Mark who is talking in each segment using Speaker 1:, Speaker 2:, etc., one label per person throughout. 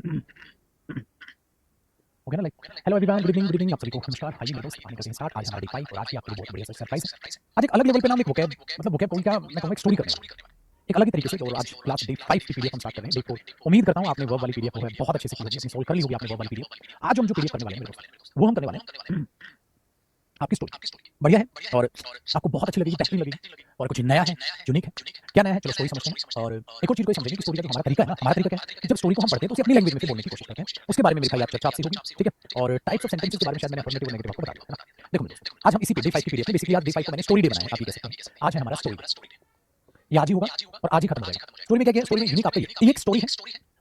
Speaker 1: हो गया ना like hello everyone good evening आप सभी को नमस्कार आइए मेरे दोस्त करते हैं स्टार्ट आज हमारा डे 5 और आज की आपके लिए बहुत बढ़िया सरप्राइज है। आज एक अलग लेवल पे नाम एक वोकैब मतलब वोकैब कोई क्या मैं कहूंगा एक स्टोरी करने वाला एक अलग ही तरीके से। और आज क्लास डे 5 की पीडीएफ हम स्टार्ट कर रहे हैं। डे 4 उम्मीद करता हूं आपने वर्ब वाली पीडीएफ को है बहुत अच्छे से की होगी, अपनी सोल्व कर ली होगी आपने वर्ब वाली पीडीएफ। आज हम जो पीडीएफ करने वाले हैं मेरे दोस्त वो हम करने वाले हैं आपकी स्टोरी। बढ़िया है और आपको बहुत अच्छी लगेगी, बेहतरीन लगेगी और कुछ नया है, यूनिक है। क्या नया है चलो स्टोरी समझते हैं। और एक और चीज को समझेंगे कि स्टोरी का जो हमारा तरीका है ना, हमारा तरीका क्या है कि जब स्टोरी को हम पढ़ते हैं तो उसे अपनी लैंग्वेज में से बोलने की कोशिश करते हैं। उसके बारे में मेरे भाई आप चर्चा आपसे होगी, ठीक है। और टाइप्स ऑफ सेंटेंसेस के बारे में शायद मैंने अफर्मेटिव और नेगेटिव आपको बता दिया है ना। देखो मेरे दोस्त आज हम इसी डे 5 की पीडीएफ में बेसिकली आज डे 5 को मैंने स्टोरी डे बनाया है, आप ये कह सकते हैं। आज है हमारा स्टोरी, ये आज ही होगा और आज ही खत्म हो जाएगा। स्टोरी में क्या क्या है, स्टोरी में यूनिक आपको ये एक स्टोरी है।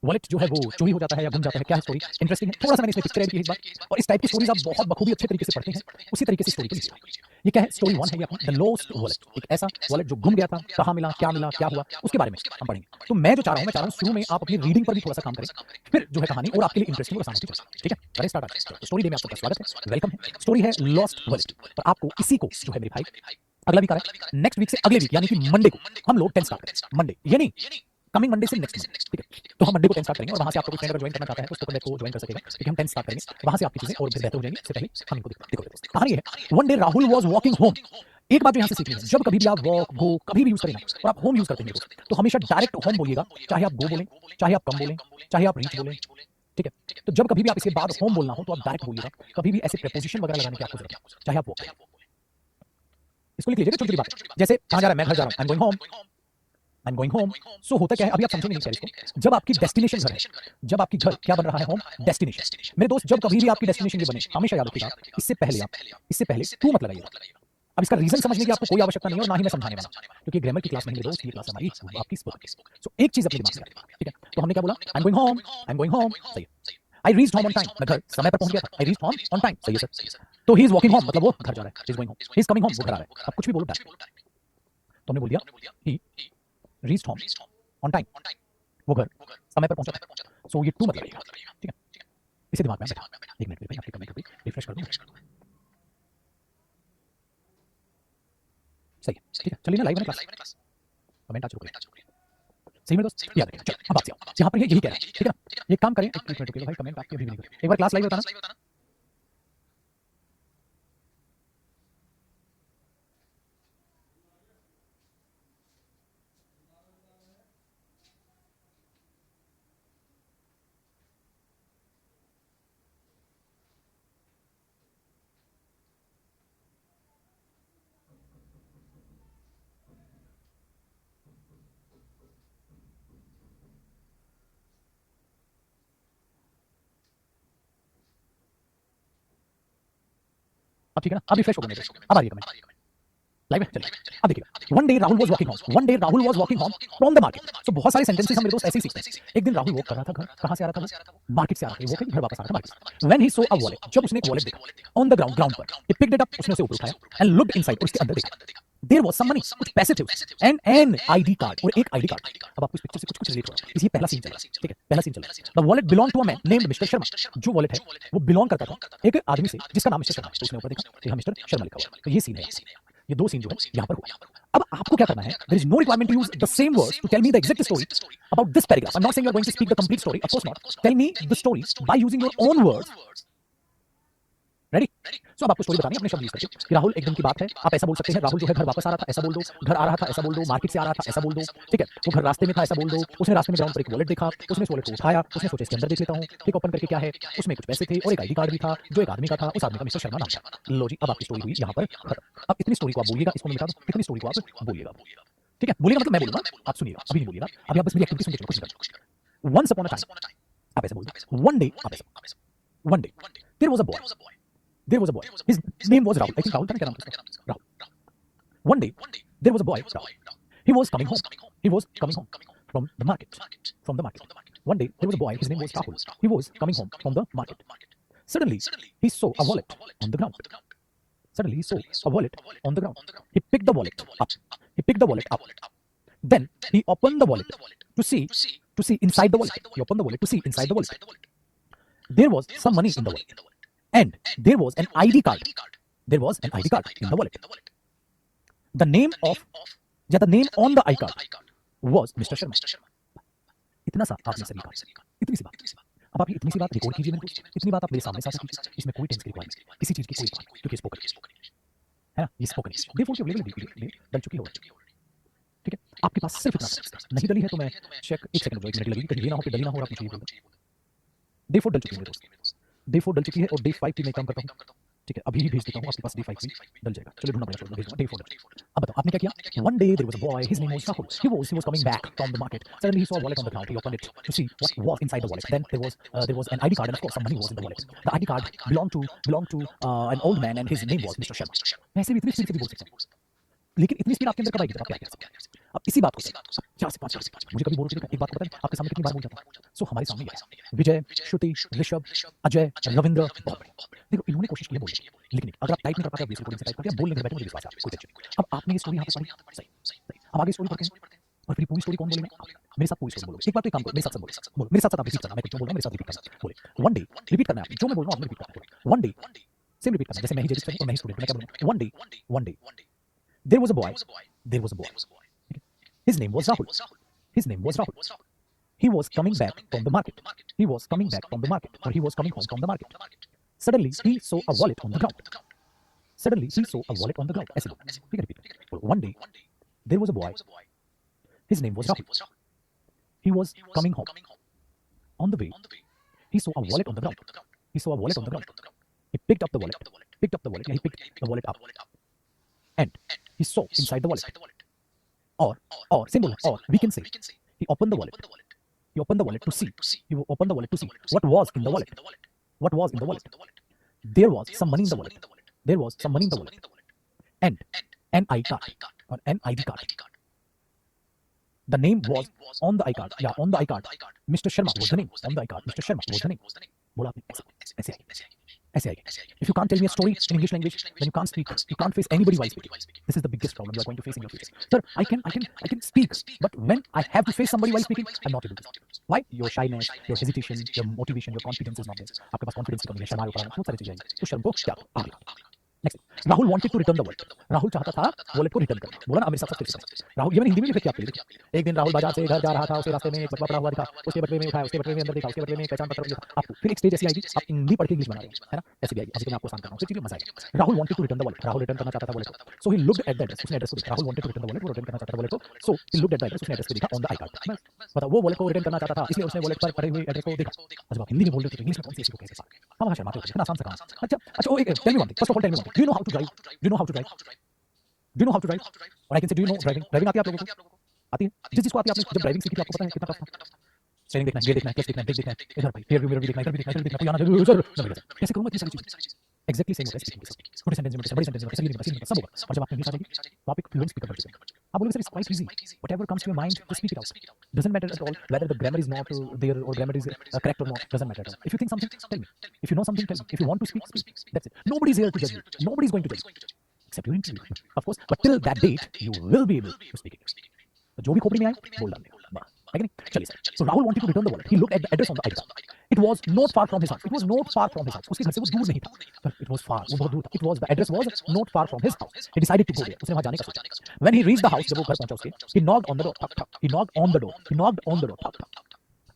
Speaker 1: वॉलेट जो है वो चोरी हो जाता है या गुम जाता है, क्या है स्टोरी, इंटरेस्टिंग है। थोड़ा सा मैंने इसमें पिक्चर ऐड की इस बार और इस टाइप की स्टोरीज आप बहुत बखूबी अच्छे तरीके से पढ़ते हैं, उसी तरीके से स्टोरी को लीजिए। ये क्या है, स्टोरी 1 है ये अपनी द लॉस्ट वॉलेट। एक ऐसा वॉलेट जो गुम गया था, कहाँ मिला, क्या हुआ, उसके बारे में हम पढ़ेंगे। तो मैं जो चाह रहा हूँ शुरू में आप अपनी रीडिंग पर भी थोड़ा सा काम करें, फिर जो है कहानी और आपके लिए इंटरेस्टिंग और आसान होती है। ठीक है, करें स्टार्ट आज। तो स्टोरी डे में आप सबका स्वागत है, वेलकम है। स्टोरी है लॉस्ट वॉलेट और आपको इसी को जो है मेरे भाई अगला वीक आ रहा है, नेक्स्ट वीक से अगले वीक यानी कि मंडे को हम लोग 10 स्टार्ट करेंगे। मंडे ये नहीं, कमिंग मंडे से नेक्स्ट मंडे, ठीक है। तो हम मंडे को 10 स्टार्ट करेंगे और वहां से आपको कोई फ्रेंड अगर ज्वाइन करना चाहता है तो उसको कनेक्ट को ज्वाइन कर सकेगा, क्योंकि हम 10 स्टार्ट करेंगे। वहां से आपकी चीजें और भी बेहतर हो जाएंगी। इससे पहले हम इनको देखो कहानी है। One day Rahul was walking home. एक बात जो यहाँ से सीखनी है, जब कभी भी आप वॉक गो कभी भी यूज करें ना और आप होम यूज करते हैं दोस्त, तो हमेशा डायरेक्ट होम बोलिएगा, चाहे आप गो बोलें, चाहे आप कम बोलें, चाहे आप रीच बोलें, ठीक है। तो जब कभी भी आप इसके बाद होम बोलना हो तो आप डायरेक्ट बोलिएगा, कभी भी ऐसे प्रीपोजिशन वगैरह लगाने की आपको जरूरत है, चाहे आप वॉक। इसको लिख लीजिएगा, छोटी छोटी बात। जैसे कहां जा रहा है, मैं घर जा रहा हूं, I am going home, I am going home. So होता क्या है, अभी आप समझेंगे नहीं इसको। जब आपकी डेस्टिनेशन घर है, जब आपकी घर क्या बन रहा है, होम डेस्टिनेशन। मेरे दोस्त जब कभी भी आपकी डेस्टिनेशन ये बने, हमेशा याद रखिएगा इससे पहले टू मत लगाइएगा। अब इसका रीजन समझने की आपको कोई आवश्यकता नहीं है और ना ही मैं समझाने वाला, क्योंकि ग्रामर की क्लास नहीं मेरे दोस्त, ये क्लास हमारी आपकी स्पोकन। सो एक चीज अपने दिमाग में रखिएगा, ठीक है। तो हमने क्या बोला, आई am going home, I am going home, सही है। I reached home on time, मैं घर समय पर पहुंच गया था, I reached home on time, सही है सर। तो ही इज वॉकिंग होम मतलब वो घर जा रहा है, he is going home, he is coming home वो घर आ रहा है। अब कुछ भी बोलो डायरेक्ट। तो हमने बोल दिया ही रीच्ड होम ऑन टाइम, वो घर समय पर पहुंचा था। सो ये टू मतलब लगेगा, ठीक है। इसे दिमाग में बैठा, एक मिनट मेरे भाई आपकी कमेंट को रिफ्रेश कर दूं, सही है, ठीक है। चलिए ना लाइव है क्लास, कमेंट आ चुके हैं, सही में दोस्त याद रखिए। चलो अब आपसे आओ, यहाँ पर ये यही कह रहा है, ठीक है ना। ये काम करें, एक मिनट रुकिए भाई, कमेंट आपके अभी भी नहीं हुए। एक बार क्लास लाइव बताना। अब ठीक है ना, अब रिफ्रेश हो गया मेरे, अब आ रही है कमेंट लाइव है। चलिए अब देखिए, one day Rahul was walking home, one day Rahul was walking home from the market. तो बहुत सारे सेंटेंसेस हम मेरे दोस्त ऐसे ही सीखते हैं। एक दिन राहुल वॉक कर रहा था, घर कहां से आ रहा था, वो मार्केट से आ रहा था, वो कहीं घर वापस आ रहा था market. When he saw a wallet, जब उसने एक वॉलेट देखा ऑन द ग्राउंड, ग्राउंड पर, ही पिक्ड इट अप, उसने उसे ऊपर उठाया एंड लुक्ड इनसाइड, और उसके अंदर देखा। देयर वाज सम मनी, कुछ पैसे थे एंड एन आईडी कार्ड, और एक आईडी कार्ड। अब आपको इस पिक्चर से कुछ कुछ रिलेट हो रहा है, इसी पहला सीन चल रहा है, ठीक है, पहला सीन चल रहा है। The wallet belong to a man named mister Sharma. जो वॉलेट है वो बिलोंग करता था एक आदमी से जिसका नाम मिस्टर शर्मा है। तो उसने ऊपर देखा, यहाँ मिस्टर शर्मा लिखा हुआ है। तो ये सीन है, ये दो सीन जो है यहाँ पर हुआ। अब आपको क्या करना है, there is no requirement to use the same words to tell me the exact story about this paragraph. I am not saying you are going to speak the complete story, of course not. Tell me the story by using your own words. Ready? So अब आपको story बतानी है अपने शब्द use करके कि राहुल एक दिन की बात है, आप ऐसा बोल सकते हैं, राहुल जो है घर वापस आ रहा था, ऐसा बोल दो, घर आ रहा था, ऐसा बोल दो, मार्केट से आ रहा था, ऐसा बोल दो, ठीक है। वो घर रास्ते में था, ऐसा बोल दो, उसने रास्ते में ग्राउंड पर एक वॉलेट देखा, उसने उस वॉलेट को उठाया, उसने सोचा इसके अंदर देख लेता हूं, ठीक, ओपन करके क्या है, उसमें कुछ पैसे थे और एक आईडी कार्ड भी था जो एक आदमी का था, उस आदमी का मिस्टर शर्मा नाम था। लो जी, अब आपकी स्टोरी हुई यहाँ पर खत्म। अब इतनी स्टोरी को आप बोलिएगा, इसको मैं मिटा दूं, इतनी स्टोरी को आप बोलिएगा, ठीक है। बोलिएगा मतलब मैं बोलूंगा, आप सुनिएगा, अभी नहीं बोलिएगा, अभी आप बस मेरी एक्टिविटी सुन के चलो, कुछ नहीं करना। वंस अपॉन अ टाइम, आप ऐसे बोल दो, वन डे, आप ऐसे, one day there was a boy, there was a boy. His name was Rahul. I think Rahul था ना, क्या नाम था उसका? Rahul. One day, there was a boy, Rahul. He was coming home. He was coming home from the market. From the market. One day, there was a boy. His name was Rahul. He was coming home from the market. Suddenly, he saw a wallet on the ground. Suddenly, he saw a wallet on the ground. He picked the wallet up. He picked the wallet up. Then he opened the wallet to see inside the wallet. He opened the wallet to see inside the wallet. There was some money in the wallet. And there was an ID card. There was an ID card in the wallet. The name on the ID card was Mr. Sharma. इतना सा आपने सभी कहा, इतनी सी बात। अब आप ये इतनी सी बात रिकॉर्ड कीजिए मेरे दोस्त, इतनी बात आप मेरे सामने साझा कीजिए, इसमें कोई टेंस की रिक्वायरमेंट, किसी चीज की कोई रिक्वायरमेंट, क्योंकि स्पोकन है ना, ये स्पोकन है। डिफॉल्ट की अवेलेबल डल चुकी है, ठीक है। आपके पास सिर्फ इतना सा नहीं डली है तो मैं चेक 1 सेकंड रुको, 1 मिनट लगेगी, कहीं ये ना हो कि डली ना हो और आप मुझे ये बोल दो। डे 4 डल चुकी है मेरे दोस्त, डे 4 डल चुकी है और डे 5 की मैं काम करता हूँ, ठीक है। अभी ही भेज देता हूँ आपके पास, डे 5 भी डल जाएगा। चलिए ढूंढना पड़ेगा, भेज दूंगा डे 4 डल। अब बताओ आपने क्या किया। One day there was a boy, his name was Rahul, he was coming back from the market. Suddenly he saw a wallet on the ground. He opened it to see what was inside the wallet. Then there was an ID card, and of course some money was in the wallet. The ID card belonged to an old man, and his name was Mr. Sharma. मैं ऐसे भी इतनी speed से भी बोल सकता हूँ, लेकिन इतनी स्पीड आपके अंदर कब आएगी जब आप प्यार कर सकते हैं। अब इसी बात को 4 से 5 मुझे कभी बोल रही एक बात पता है आपके सामने कितनी बार बोल जाता हूँ। सो हमारे सामने ये है विजय, श्रुति, ऋषभ, अजय, रविंद्र, बहुत बढ़िया। देखो इन्होंने कोशिश की है बोलने की, लेकिन अगर आप टाइप नहीं कर पाते, आप रिकॉर्डिंग से टाइप करके आप बोलने के बैठे, मुझे विश्वास है कोई टेंशन नहीं। अब आपने ये स्टोरी यहाँ पे पढ़ी, सही। अब आगे स्टोरी पढ़ते हैं और फिर पूरी स्टोरी कौन बोलेगा, मेरे साथ पूरी स्टोरी बोलो। एक बार तो एक काम करो, मेरे साथ बोलो, मेरे साथ आप रिपीट करना, मैं क्यों बोल रहा हूँ, मेरे साथ रिपीट करना। बोले वन डे, रिपीट करना है, जो मैं बोल रहा हूँ आपने रिपीट करना। वन डे सेम रिपीट करना, जैसे मैं ही जज और मैं ही स्टूडेंट, मैं क्या बोलूँ। One day there was a boy, there was a boy. His name was Rahul. His name was Rahul. He was coming back from the market. He was coming back from the market, or he was coming home from the market. Suddenly, he saw a wallet on the ground. Suddenly, he saw a wallet on the ground. ऐसे बोलो, ठीक है, repeat. One day, there was a boy. His name was Rahul. He was coming home. On the way, he saw a wallet on the ground. He saw a wallet on the ground. He picked up the wallet. Yeah, he picked the wallet up. And he saw inside the wallet. Or symbol, or we can say, he opened the wallet. He opened the wallet to see. He opened the wallet to see what was in the wallet. What was in the wallet? There was some money in the wallet. There was some money in the wallet. And an ID card, or an ID card. The name was on the ID card. Yeah, on the ID card. Mr. Sharma was the name. On the ID card, Mr. Sharma was the name. बोला आपने ऐसे ऐसे आएगी। If you can't tell me a story in English language, then you can't speak. You can't face anybody while speaking. This is the biggest problem you are going to face in your future. Sir, I can speak, but when I have to face somebody while speaking, I'm not able to. Why? Your shyness, your hesitation, your motivation, your confidence is not there. आपके पास confidence की कमी है, शर्मा रहा है, बहुत सारी चीजें हैं। तो शर्म को त्याग, आगे। Next, Rahul wanted to return the wallet. Rahul चाहता था वॉलेट को रिटर्न करना। बोला ना मेरे साथ सब राहुल, ये मैंने हिंदी में लिखा आपके लिए। एक दिन राहुल बाजार से घर जा रहा था, उसके रास्ते में एक बटवा पड़ा हुआ दिखा, उसके बटवे में उठाया, उसके बटवे में अंदर देखा, उसके बटवे में पहचान पत्र लिखा। आपको फिर एक स्टेज ऐसी आएगी, आप हिंदी पढ़ के इंग्लिश बना रहे हैं, है ना, ऐसे भी आएगी। अभी तो मैं आपको आसान कर रहा हूँ, फिर मजा आएगा। Rahul wanted to return the wallet, Rahul return करना चाहता था वॉलेट को। So he looked at the address, उसने एड्रेस को देखा। Rahul wanted to return the wallet, वो रिटर्न करना चाहता था वॉलेट को। So he looked at the address, उसने एड्रेस को देखा ऑन द आई कार्ड। बताओ, वो वॉलेट को रिटर्न करना चाहता था, इसलिए उसने वॉलेट पर पड़े हुए एड्रेस को देखा। जब आप हिंदी में बोल रहे थे, इंग्लिश में कौन सी ऐसी को कैसे साथ? हम भाषा मात्र इतना आसान सा काम। अच्छा, okay tell me one thing, first of all tell me one thing, do you know how to drive? Do you know how to drive? Do you know how to drive? Or I can say, do you know driving? Driving आती है आप लोगों को? आती है? जिस चीज़ को आती है, आपने जब ड्राइविंग सीखी थी, आपको पता है कितना टफ था? स्टीयरिंग देखना है, गियर देखना है, क्लच देखना है, ब्रेक देखना है, इधर भाई रियर व्यू मिरर भी देखना है, इधर भी देखना है, इधर भी देखना है, कोई आना जरूर कैसे करूँगा इतनी सारी चीज़ें? एक्जेक्टली सेम होता है स्पीकिंग के साथ। छोटे सेंटेंस में, बड़े सेंटेंस में, सही नहीं सब होगा। और जब आप इंग्लिश आ जाएगी, तो आप एक फ्लुएंट स्पीकर बन जाएंगे। आप बोलोगे sir it's quite easy, whatever comes to your mind just speak it out. Doesn't matter at all whether the grammar is not there और ग्रामर इज करेक्ट और not, doesn't matter at all. If you think something, tell me. If you know something, tell me. If you want to speak, speak. That's it. Nobody is here to जज you, nobody is going to जज you except your interview, of course, but till that date you will be able to speak English. तो जो भी खोपड़ी में आए बोल डालने का, है कि नहीं? चलिए sir. So Rahul wanted to return the wallet. He looked at the address on the ID card. It was not far from his house. It was not far from his house. उसके घर से वो दूर नहीं था, पर it was far. वो बहुत दूर था. It was, the address was not far from his house. He decided to go there. उसने वहाँ जाने का सोचा. When he reached the house, जब वो घर पहुंचा उसके, he knocked on the door. Knock, knock. He knocked on the door. He knocked on the door. Knock, knock.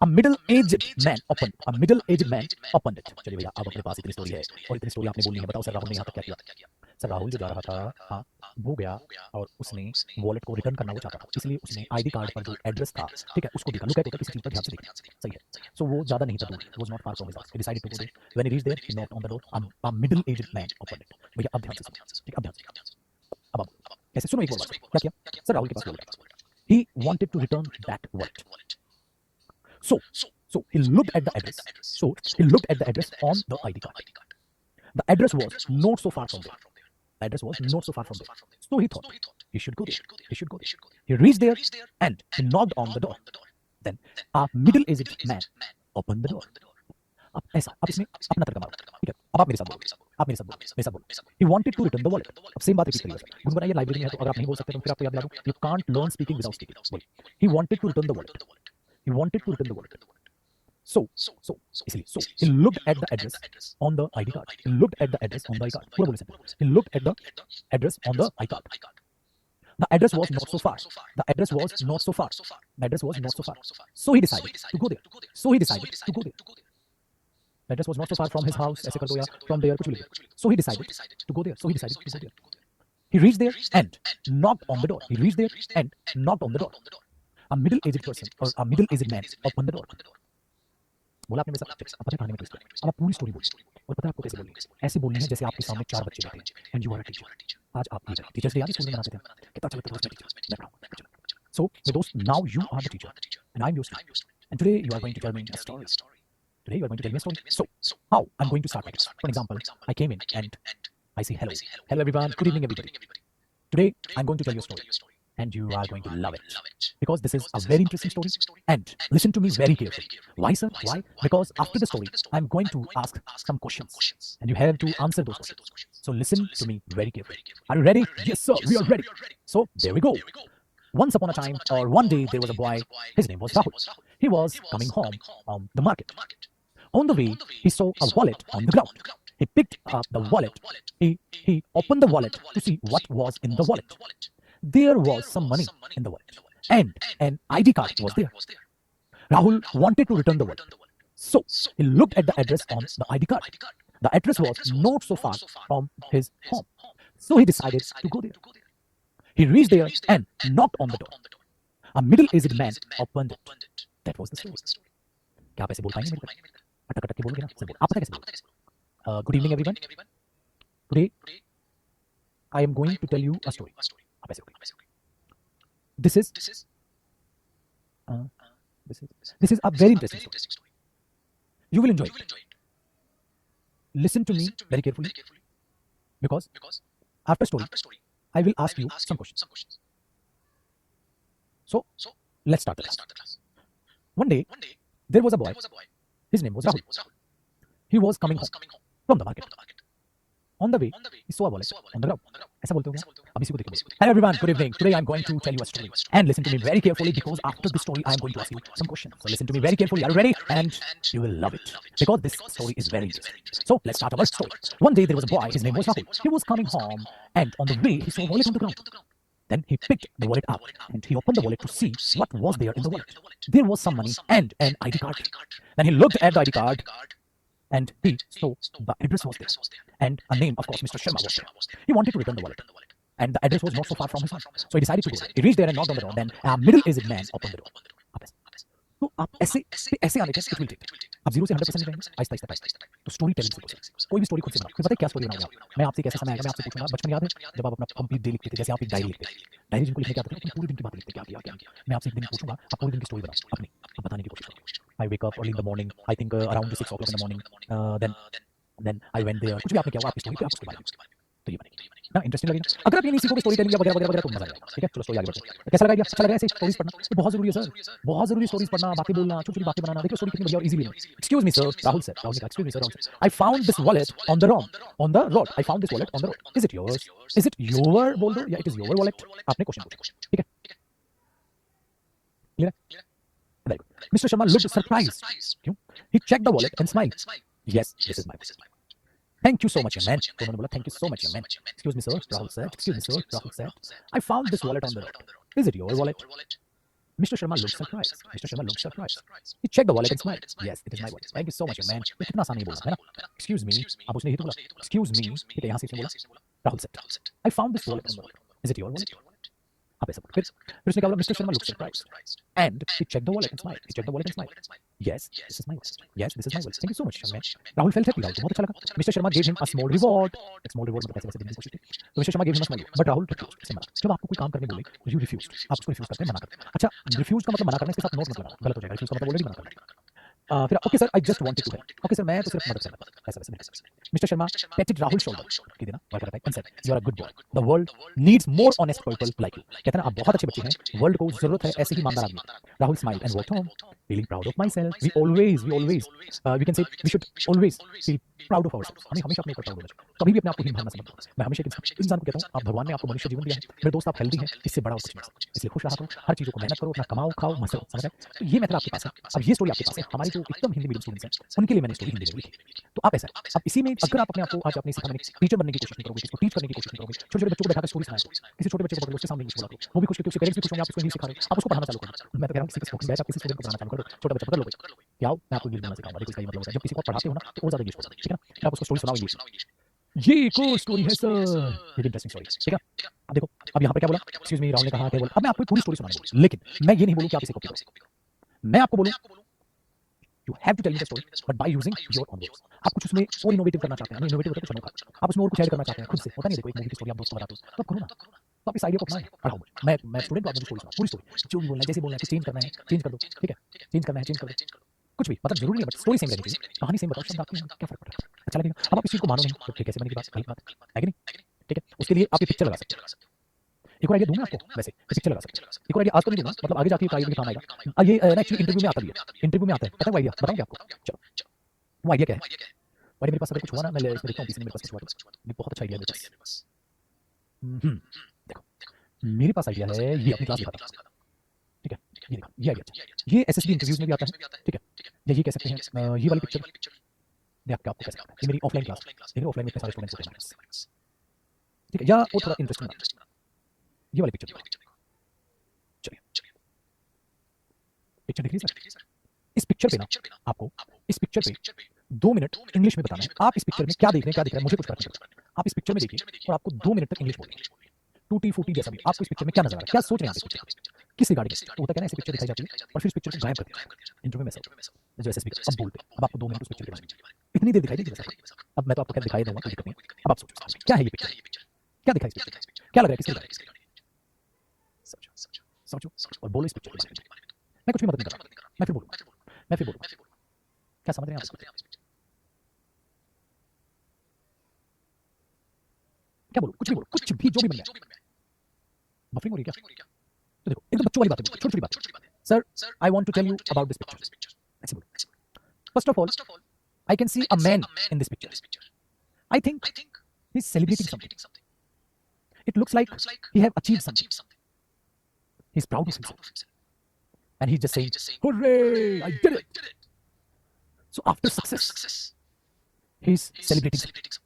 Speaker 1: A middle-aged man opened. A middle-aged man opened it. चलिए भैया, अब अपने पास इतनी स्टोरी है और इतनी स्टोरी आपने बोलनी है। बताओ सर, राहुल ने यहाँ तक क्या किया? सर राहुल जो जा रहा था, हाँ, वो गया और उसने वॉलेट को रिटर्न करना वो चाहता था, इसलिए उसने आईडी कार्ड पर जो एड्रेस था, ठीक है, उसको देखा। लुक एट किसी चीज पर ध्यान से देखा, सही है। सो वो ज्यादा नहीं था दूर, was not far from his house. He decided to go there. When he reached there, he knocked on the door. A middle-aged man opened it. भैया अब ध्यान से सुनो, ठीक, अब ध्यान से। अब आप कैसे सुनो, एक और बात क्या किया सर राहुल के पास वॉलेट था। He wanted to return that wallet. So he looked at the address. So he looked at the address on the ID card. The address was not so far from there. The address was not so far from there. So he thought he should go there. He should go there. He reached there and he knocked on the door. Then a middle-aged man opened the door. अब ऐसा, अब इसमें अपना तर्क मारो, ठीक है। अब आप मेरे साथ बोलो, आप मेरे साथ बोलो, मेरे साथ बोलो। He wanted to return the wallet. अब सेम बात रिपीट करिए। मुझे बताइए, लाइब्रेरी में है तो अगर आप नहीं बोल सकते तो फिर आपको याद दिला दूं, you can't learn speaking without speaking. बोलिए, he wanted to return the wallet. He wanted to return the wallet. So he looked at the address on the ID card. He looked at the address on the ID card. पूरा बोले sir. He looked at the address on the ID card. The address was not so far. The address was not so far. The address was not so far. So he decided to go there. So he decided to go there. The address was not so far from his house, ऐसे कर दो या from there कुछ भी लिख दो. So he decided to go there. He reached there and knocked on the door. He reached there and knocked on the door. A middle-aged person or a middle-aged man opened the door. बोला आपने मेरे साथ अब पता है कहानी में twist है. अब आप पूरी स्टोरी बोलिए और पता है आपको कैसे बोलनी है. ऐसे बोलनी है जैसे आपके सामने 4 बच्चे बैठे हैं and you are a teacher. आज आप टीचर्स डे याद है स्कूल में मनाते थे. कितना अच्छा लगता था टीचर्स मैं पढ़ाऊं. So my dost, now you are the teacher and I'm your student and today you are going to tell me a story. Today you are going to tell me a story. So how I'm going to start my class. For example, I came in and I say hello everyone, good evening everybody. Today I'm going to tell you a story and you are going to love it because this is a very interesting story and listen to me very carefully. Why sir? Why? Because after the story I'm going to ask some questions and you have to answer those questions. So listen to me very carefully. Are you ready? Yes sir, we are ready. So there we go. Once upon a time or one day there was a boy, his name was Rahul. He was coming home from the market. On the way he saw a wallet on the ground. He picked up the wallet. He opened the wallet to see what was in the wallet. There was some money in the wallet and an ID card was there. Rahul wanted to return the wallet. So he looked at the address on the ID card. The address was not so far from his home. So he decided to go there. He reached there and knocked on the door. A middle-aged man opened it. That was the story. क्या आप ऐसे बोल पाएंगे मेरे को? अटक अटक के बोलोगे ना? सब बोल. आप पता कैसे बोलोगे? Good evening everyone. Today I am going to tell you a story. आप ऐसे बोलोगे. This is a very interesting story. You will enjoy it. Listen to me very carefully because after story I will ask you some questions. So let's start the class. One day there was a boy. His name was Rahul. He was coming home from the market. On the way he saw a wallet on the ground. ऐसा बोलते हो क्या? अब इसी को देखो. Hello everyone, good evening. Today I am going to tell you a story and listen to me very carefully because after this story I am going to ask you some questions. So listen to me very carefully. Are you ready? And you will love it because this story is very interesting. So let's start our story. One day there was a boy. His name was Rahul. He was coming home and on the way he saw a wallet on the ground. Then he picked the wallet up and he opened the wallet to see what was there in the wallet. There was some money and an ID card. Then he looked at the ID card and he saw the address was there and a name, of course, Mr. Sharma was there. He wanted to return the wallet and the address was not so far from his house. So he decided to go there. He reached there and knocked on the door. Then a middle-aged man opened the door. तो आप ऐसे आने के it will take. आप 0 से 100% जाएंगे आहिस्ता. तो स्टोरी टेलिंग सीखो. कोई भी स्टोरी खुद से बनाओ. फिर पता है क्या स्टोरी बनाओगे आप? मैं आपसे कैसे समय आएगा मैं आपसे पूछूंगा. बचपन याद है जब आप अपना कंप्लीट डे लिखते थे जैसे आप एक डायरी लिखते हैं. डायरी जिनको लिखने क्या आता है पूरे दिन की बात लिखते क्या किया. मैं आपसे एक दिन पूछूंगा आप पूरे दिन की स्टोरी बनाओ अपनी. आप बताने की कोशिश करो. I wake up early in the morning. I think around 6 o'clock in the morning. Then I went there. कुछ भी आपने किया हुआ आपकी स्टोरी पे आप उसके बारे में तो ये बनेगी ना. इंटरेस्टिंग लगेगा. अगर आप ये नहीं सीखोगे स्टोरी टेलिंग वगैरह वगैरह वगैरह तो मजा आएगा. ठीक है चलो स्टोरी आगे बढ़ते हैं. कैसा लगा? अच्छा लगा ऐसे स्टोरीज पढ़ना? ये बहुत जरूरी है सर. बहुत जरूरी स्टोरीज पढ़ना, बातें बोलना, छोटी-छोटी बातें बनाना. देखो स्टोरी कितनी बढ़िया और इजी भी है. Excuse me sir. Rahul sir. Rahul ने कहा excuse me sir. Rahul sir. I found this wallet on the road. I found this wallet on the road. Is it yours? Is it your बोल दो या it is your wallet. आपने question पूछा. ठीक है. Clear है? Very good. Mr. Sharma looked surprised. क्यों? He checked the wallet and smiled. Yes, this is my wallet. Thank you so much, young man. तो उन्होंने बोला thank you so much, young man. Excuse me, sir. Rahul said. Excuse me, sir. Rahul said. I found this wallet on the road. Is it your wallet? Mr. Sharma looked surprised. He checked the wallet and smiled. Yes, it is my wallet. Thank you so much, young man. ये कितना आसान नहीं बोला है ना? Excuse me. अब उसने ये तो बोला. Excuse me. ठीक है यहाँ से इसने बोला. Rahul said. I found this wallet on the road. Is it your wallet? आप ऐसा बोलो. फिर उसने क्या बोला? Mr. Sharma looked surprised. And he checked the wallet and smiled. Yes, this is my wallet. Thank you so much, young man. Rahul felt happy. बहुत अच्छा लगा. Mr. Sharma gave him a small reward. A small reward मतलब पैसे देने की कोशिश की. तो Mr. Sharma gave him a small reward. But Rahul refused. इससे मना. जब आपको कोई काम करने बोले, you refused. आप उसको refuse करते हैं, मना करते हैं. अच्छा, refuse का मतलब मना करना, इसके साथ नोट मत लगाना. गलत हो जाएगा. refuse का मतलब already मना करना. फिर okay sir, I just wanted to help. Okay sir, मैं तो सिर्फ मदद करना था. ऐसा वैसे. Mister Sharma patted Rahul shoulder. की देना वर्क करता है. And said you are a good boy. The world needs more honest people like you. कहते हैं ना आप बहुत अच्छे बच्चे हैं. वर्ल्ड को जरूरत है ऐसे ही ईमानदार आदमी. Rahul smiled and walked home feeling proud of myself. We always we can say we should always feel proud of ourselves. हमें हमेशा अपने ऊपर प्राउड होना चाहिए. कभी भी अपने आप को हीन भावना से मत लो. मैं हमेशा इंसान को कहता हूं आप भगवान ने आपको मनुष्य जीवन दिया है. मेरे दोस्त आप हेल्दी हैं, इससे बड़ा और कुछ नहीं. इसलिए खुश रहा करो, हर चीज़ों को मेहनत करो, अपना कमाओ खाओ मस्त रहो. समझ रहे? तो ये मेथड आपके पास है. अब ये स्टोरी आपके पास है. हमारी जो एकदम हिंदी मीडियम स्टूडेंट्स हैं उनके लिए मैंने स्टोरी हिंदी में लिखी. तो आप ऐसा अब इसी में अगर आप अपने आप को आज अपने सिखाने टीचर बनने की कोशिश नहीं करोगे, किसी को टीच करने की कोशिश नहीं करोगे, छोटे छोटे बच्चों को बैठाकर स्टोरी सुनाओ. किसी छोटे बच्चे को पकड़ लो, उसके सामने इंग्लिश बोला करो, वो भी खुश क्योंकि उसके पेरेंट्स भी खुश होंगे, आप उसको इंग्लिश सिखा रहे हो. आप उसको पढ़ाना चालू करो. मैं तो कह रहा हूं किसी स्पोकन बैच आप किसी स्टूडेंट को पढ़ाना चालू करो. छोटा बच्चा पकड़ लो. क्या आओ मैं आपको इंग्लिश बोलना सिखाऊंगा। देखो इसका ये मतलब होता है जब किसी को आप पढ़ाते हो ना तो और ज़्यादा इंग्लिश बोलते हैं, ठीक है ना? फिर आप उसको स्टोरी सुनाओ इंग्लिश में। ये एक और स्टोरी है सर, ये इंटरेस्टिंग स्टोरी, ठीक है? अब देखो, अब यहाँ पे क्या बोला? एक्सक्यूज़ मी राहुल ने कहा क्या बोला? अब मैं आपको पूरी स्टोरी सुनाऊंगा, लेकिन मैं ये नहीं बोलूँ कि आप इसे कॉपी करो। मैं आपको बोलूँ you have to tell me the story but by using your own words. आप कुछ उसमें और इनोवेटिव करना चाहते हैं, इनोवेटिव होता है कुछ अनोखा, आप उसमें और कुछ ऐड करना चाहते हैं खुद से, होता नहीं है? देखो एक मूवी की स्टोरी आप दोस्तों को बताते हो तो आप करो ना, तो आप इस आइडिया को अपनाएं, पढ़ाओ मुझे, मैं स्टूडेंट हूं, आप मुझे स्टोरी सुनाओ, पूरी स्टोरी जो भी बोलना है, जैसे बोलना है, कुछ चेंज करना है चेंज कर दो, ठीक है? चेंज करना है चेंज कर दो, कुछ भी मतलब जरूरी नहीं है बट स्टोरी सेम रहनी चाहिए, कहानी सेम बताओ, शब्द आपके हैं, क्या फर्क पड़ रहा है? अच्छा लगेगा। अब आप इस चीज को मानो नहीं तो फिर कैसे बनेगी बात? गलत बात है कि नहीं? ठीक है, उसके लिए आप ये पिक्चर लगा सकते हैं। एक और आइडिया दूंगा आपको, वैसे पिक्चर लगा सकते हैं। एक और आइडिया आज तो नहीं दूंगा, मतलब आगे जाके आइडिया काम आएगा। ये ना एक्चुअली इंटरव्यू में आता भी है, इंटरव्यू में आता है, पता है वो आइडिया बताऊंगा आपको। चलो वो आइडिया क्या है? और मेरे पास अगर कुछ हुआ ना मैं इसमें देखता हूँ पीसी में मेरे पास कुछ हुआ तो ये बहुत अच्छा आइडिया है मेरे पास। देखो मेरे पास आइडिया है, ये अपनी क्लास दिखाता हूँ, ठीक है? ये देखो ये आइडिया अच्छा, ये एसएसबी इंटरव्यूज में भी आता है, ठीक है? या ये कह सकते हैं ये वाली पिक्चर देख के आपको कैसा लगता है, ये मेरी ऑफलाइन क्लास देख रहे हो, ऑफलाइन में इतने सारे स्टूडेंट्स होते हैं हमारे पास, ठीक है? या और थोड़ा इंटरेस्टिंग बना ये वाली पिक्चर दिखाओ। चलिए पिक्चर दिख रही है सर? इस पिक्चर पे ना आपको इस पिक्चर पे 2 मिनट इंग्लिश में बताना है, आप इस पिक्चर में क्या देख रहे हैं, क्या दिख रहा है, मुझे कुछ फर्क नहीं पड़ता। आप इस पिक्चर में देखिए और आपको 2 मिनट तक इंग्लिश बोलनी है, टूटी फूटी जैसा भी, आपको इस पिक्चर में क्या नजर आ रहा है, क्या सोच रहे हैं आप इस पिक्चर में, किस रिगार्डिंग तो होता है ना, ऐसी पिक्चर दिखाई जाती है और फिर इस पिक्चर को गायब कर दिया जाता है इंटरव्यू में सब जो एसएसबी का। अब बोलते अब आपको 2 मिनट उस पिक्चर के बारे में इतनी देर दिखाई देगी वैसा। अब मैं तो आपको खैर दिखाई दूंगा, कोई दिक्कत नहीं। अब आप सोचो क्या है ये पिक्चर, क्या दिखाई इस पिक्चर, क्या लग रहा है, किसके रिगार्डिंग? समझो और बोलो इस पिक्चर के बारे में। मैं कुछ भी मदद नहीं कर रहा, मैं फिर बोलूंगा, क्या समझ रहे हैं आप? क्या बोलूं, कुछ भी बोलो, कुछ भी जो भी बन जाए। बफरिंग हो रही है क्या? तो देखो एकदम बच्चों वाली बात है, छोटी छोटी बात। Sir I want to tell you about this picture, ऐसे बोलो। First of all I can see a man in this picture, I think he is celebrating something, it looks like he have achieved something, he is proud of himself and he is just saying hurray I did it. So after success he is celebrating something.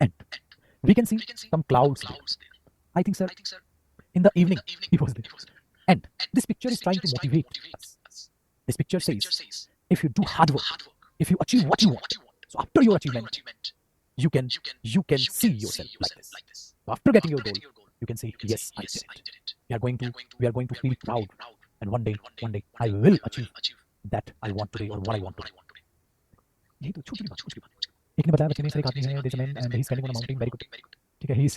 Speaker 1: And we can see some clouds there. I think, sir, in the evening he was there. And this picture is trying to motivate us. This picture says, if you do hard work, if you achieve what you want, so after your achievement, you can see yourself like this. So after getting your goal, you can say, yes, I did it. We are going to feel proud, and one day, I will achieve that I want today or what I want today. यही तो छोटी छोटी बात। एक ने बताया बच्चे में से एक आदमी है, there is a man and he is standing on a mountain, very good, ठीक है? He is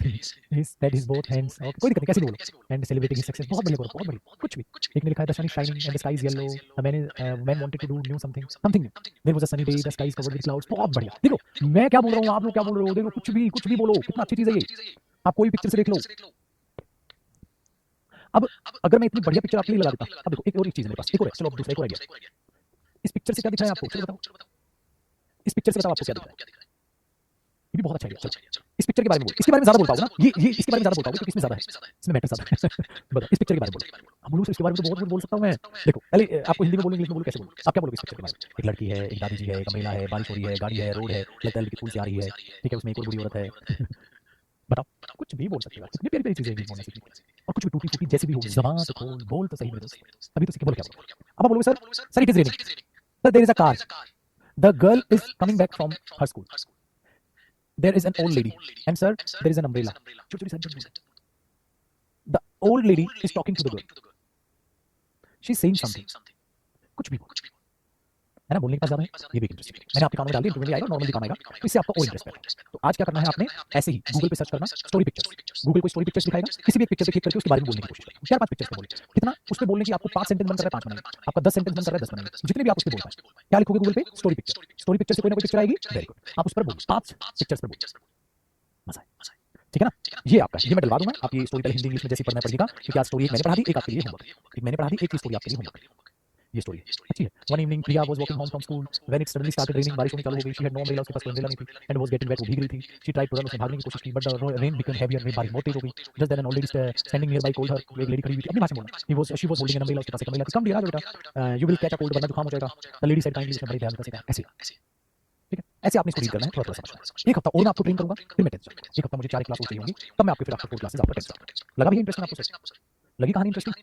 Speaker 1: spread his both hands, okay कोई दिक्कत नहीं, कैसे भी बोलो, एंड सेलिब्रेटिंग हिज सक्सेस, बहुत बढ़िया बोलो, बहुत बढ़िया, कुछ भी। एक ने लिखा है the sun is shining and the sky is yellow, a man wanted to do new something new, there was a sunny day, the sky is covered with clouds, बहुत बढ़िया। देखो मैं क्या बोल रहा हूँ, आप लोग क्या बोल रहे हो, देखो कुछ भी बोलो, कितना अच्छी चीज है ये, आप कोई पिक्चर से देख लो। अब अगर मैं इतनी बढ़िया पिक्चर आपके लिए लगा देता, अब देखो एक और चीज मेरे पास, एक और है, चलो अब दूसरा एक और आइडिया। इस पिक्चर से क्या दिख रहा है आपको, चलो बताओ, इस पिक्चर से बताओ आपको क्या दिख रहा है? ये भी बहुत अच्छा आइडिया। चलो इस पिक्चर के बारे में बोलो, इसके बारे में ज्यादा बोल पाओगे ना, ये इसके बारे में ज्यादा बोल पाओगे क्योंकि इसमें ज्यादा है, इसमें मैटर ज्यादा है। बताओ इस पिक्चर के बारे में बोलो। हम बोलो इसके बारे में तो बहुत कुछ बोल सकता हूं मैं। देखो पहले आपको हिंदी में बोलो, इंग्लिश में बोलो, कैसे बोलो, आप क्या बोलोगे इस पिक्चर के बारे में? एक लड़की है, एक दादी जी है, एक महिला है, बारिश हो रही है, गाड़ी है, रोड है, लगता है लड़की फूल से आ रही है, ठीक है? उसमें एक और बुरी औरत है। बताओ कुछ भी बोल सकते हो, कितनी प्यारी प्यारी चीजें इंग्लिश बोलने सीखनी, और कुछ भी टूटी फूटी जैसी भी होगी, जबान से खोल बोल तो सही मेरे दोस्त, अभी तो सीखे, बोलो क्या बोलो। अब आप बोलोगे sir it is raining, sir there is a car, the girl is coming back from her school, there is an old lady, and sir there is an umbrella. The old lady is talking to the girl, she's saying something, कुछ भी बोलो, है ना? बोलने के पास ज्यादा है, ये भी इंटरेस्टिंग मैंने आपके कानों में डाल दिया, इंटरव्यू में आएगा, नॉर्मली काम आएगा, तो इससे आपका और इंटरेस्ट बढ़ेगा। तो आज क्या करना है आपने, ऐसे ही गूगल पे सर्च करना स्टोरी पिक्चर्स, गूगल कोई स्टोरी पिक्चर्स दिखाएगा, किसी भी एक पिक्चर पे क्लिक करके उसके बारे में बोलने की कोशिश करें, 4-5 पिक्चर्स पे बोले, कितना उस पे बोलने की आपको 5 सेंटेंस मन कर रहा है 5 बनाएंगे, आपका 10 सेंटेंस मन कर रहा है 10 बनाएंगे, जितने भी आप उस पे बोल पाए। क्या लिखोगे गूगल पे, स्टोरी पिक्चर से कोई ना कोई पिक्चर आएगी, वेरी गुड, आप उस पर बोलो, 5 पिक्चर्स पे बोलो, मजा आए, ठीक है ना? ये आपका, ये मैं डलवा दूंगा, आप ये स्टोरी पहले हिंदी इंग्लिश में जैसे पढ़ना पड़ेगा, क्योंकि आज स्टोरी एक मैंने पढ़ा दी, एक आपके लिए होमवर्क, एक मैंने पढ़ा दी, एक स्टोरी आपके लिए होमवर्क। ये स्टोरी अच्छी है। One evening Priya was walking home from school when it suddenly started raining, बारिश होनी चालू हो गई, शी हैड नो अम्ब्रेला, उसके पास कोई अम्ब्रेला नहीं थी, एंड वाज गेटिंग वेट, वो भीग रही थी, शी ट्राइड टू रन, उसने भागने की कोशिश की, but the rain become heavier, में बारिश बहुत तेज हो गई, just then an old lady standing nearby called her, एक लेडी खड़ी हुई थी, अपनी भाषा में बोलना, she was holding an umbrella, उसके पास एक अम्ब्रेला थी, कम डियर आ बेटा, you will catch a cold, वरना जुकाम हो जाएगा, द लेडी सेड काइंडली, उसने बड़ी ध्यान से कहा, ऐसे, ठीक है? ऐसे आपने इसको रीड करना है, थोड़ा थोड़ा समझना है। एक हफ्ता और मैं आपको ट्रेन करूंगा, फिर मैं टेंथ, एक हफ्ता मुझे 4 क्लास और चाहिए होंगी, तब मैं आपके फिर आफ्टर 4 क्लासेस आपको टेंथ लगा भी इंटरेस्टिंग आपको, लगी कहानी इंटरेस्टिंग,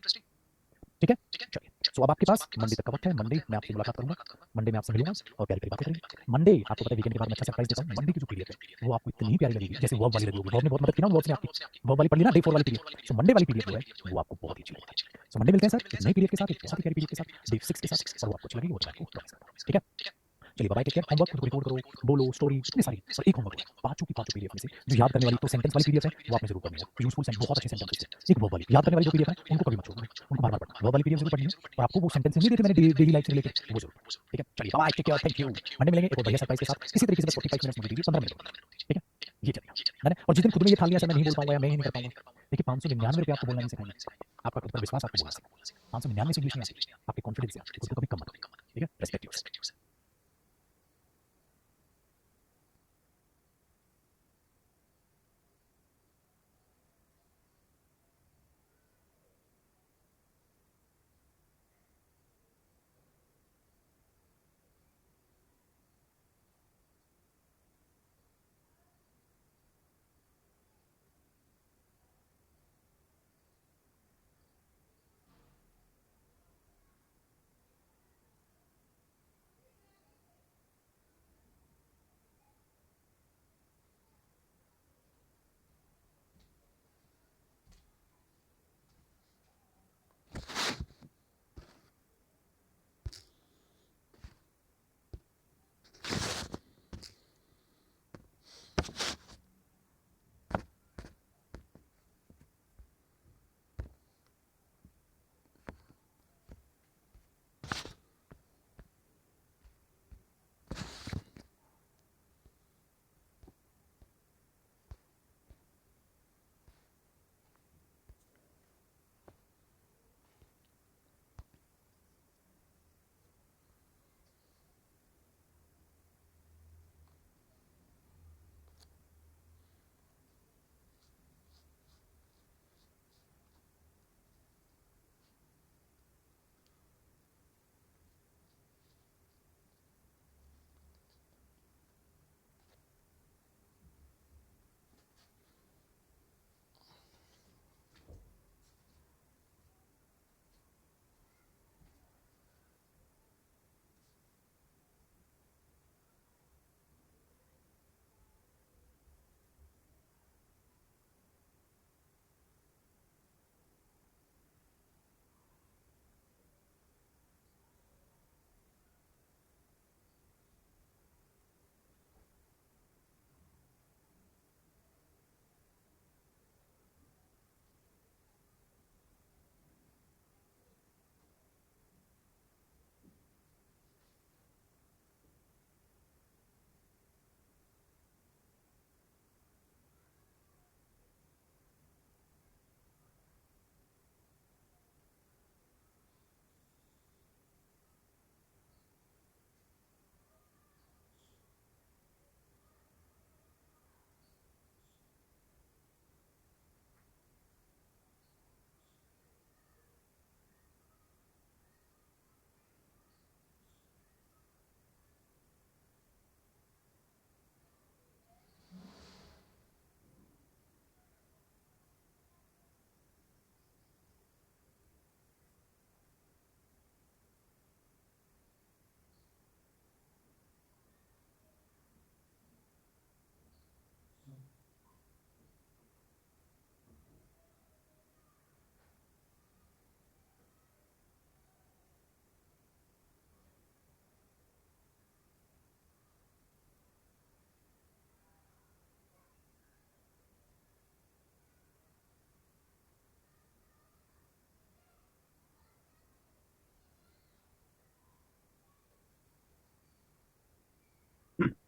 Speaker 1: ठीक है? चलिए। सो अब आपके पास मंडे तक का वक्त है। मंडे मैं आपसे मुलाकात करूंगा, मंडे मैं आपसे मिलूंगा और प्यारी प्यारी बातें करेंगे। मंडे आपको पता है वीकेंड के बाद मैं अच्छा सरप्राइज देता हूँ। मंडे की जो पीडीएफ है वो आपको इतनी प्यारी लगेगी जैसे वर्ब वाली लगी होगी। वर्ब ने बहुत मदद की ना, वर्ब ने आपकी वर्ब वाली पढ़ ली ना, डे 4 वाली पीडीएफ। सो मंडे वाली पीडीएफ जो है वो आपको बहुत ही अच्छी लगेगी। सो मंडे मिलते हैं सर एक नई पीडीएफ के साथ, एक बहुत ही प्यारी पीडीएफ के साथ, डे 6 के साथ, और वो आपको अच्छी लगेगी, वो मैं आपको प्रॉमिस करता हूँ। ठीक है, चलिए बाय, टेक केयर। होमवर्क खुद को रिकॉर्ड करो, बोलो स्टोरी, इतनी सारी। और एक होमवर्क है पांचों की पांचों पीडीएफ में से जो याद करने वाली तो सेंटेंस वाली पीडीएफ है वो आपने जरूर करनी है। यूजफुल सेंटेंस, बहुत अच्छे सेंटेंस थे। एक वर्ब वाली याद करने वाली जो पीडीएफ है उनको कभी मत छोड़ना, उनको बार बार पढ़ना। वर्ब वाली पीडीएफ जरूर पढ़नी है और आपको वो सेंटेंस नहीं देते मैंने डेली लाइफ से रिलेटेड, वो जरूर। ठीक है, चलिए bye, take care, thank you. Monday मिलेंगे एक और बढ़िया सरप्राइज के साथ। इसी तरीके से बस 45 मिनट्स मुझे दीजिए, 15 मिनट। ठीक है, ये चलेगा है ना। और जिस दिन खुद में ये ठान लिया सर मैं नहीं बोल पाऊंगा या मैं ही नहीं कर पाऊंगा, देखिए 599 रुपये आपको बोलना नहीं सिखाएंगे, आपका खुद पर विश्वास आपको बोलना सिखाएंगे। 599 से इंग्लिश नहीं आती, आपके कॉन्फिडेंस से आती है, खुद को कभी कम मत करो। ठीक है, रेस्पेक्ट योरसेल्फ।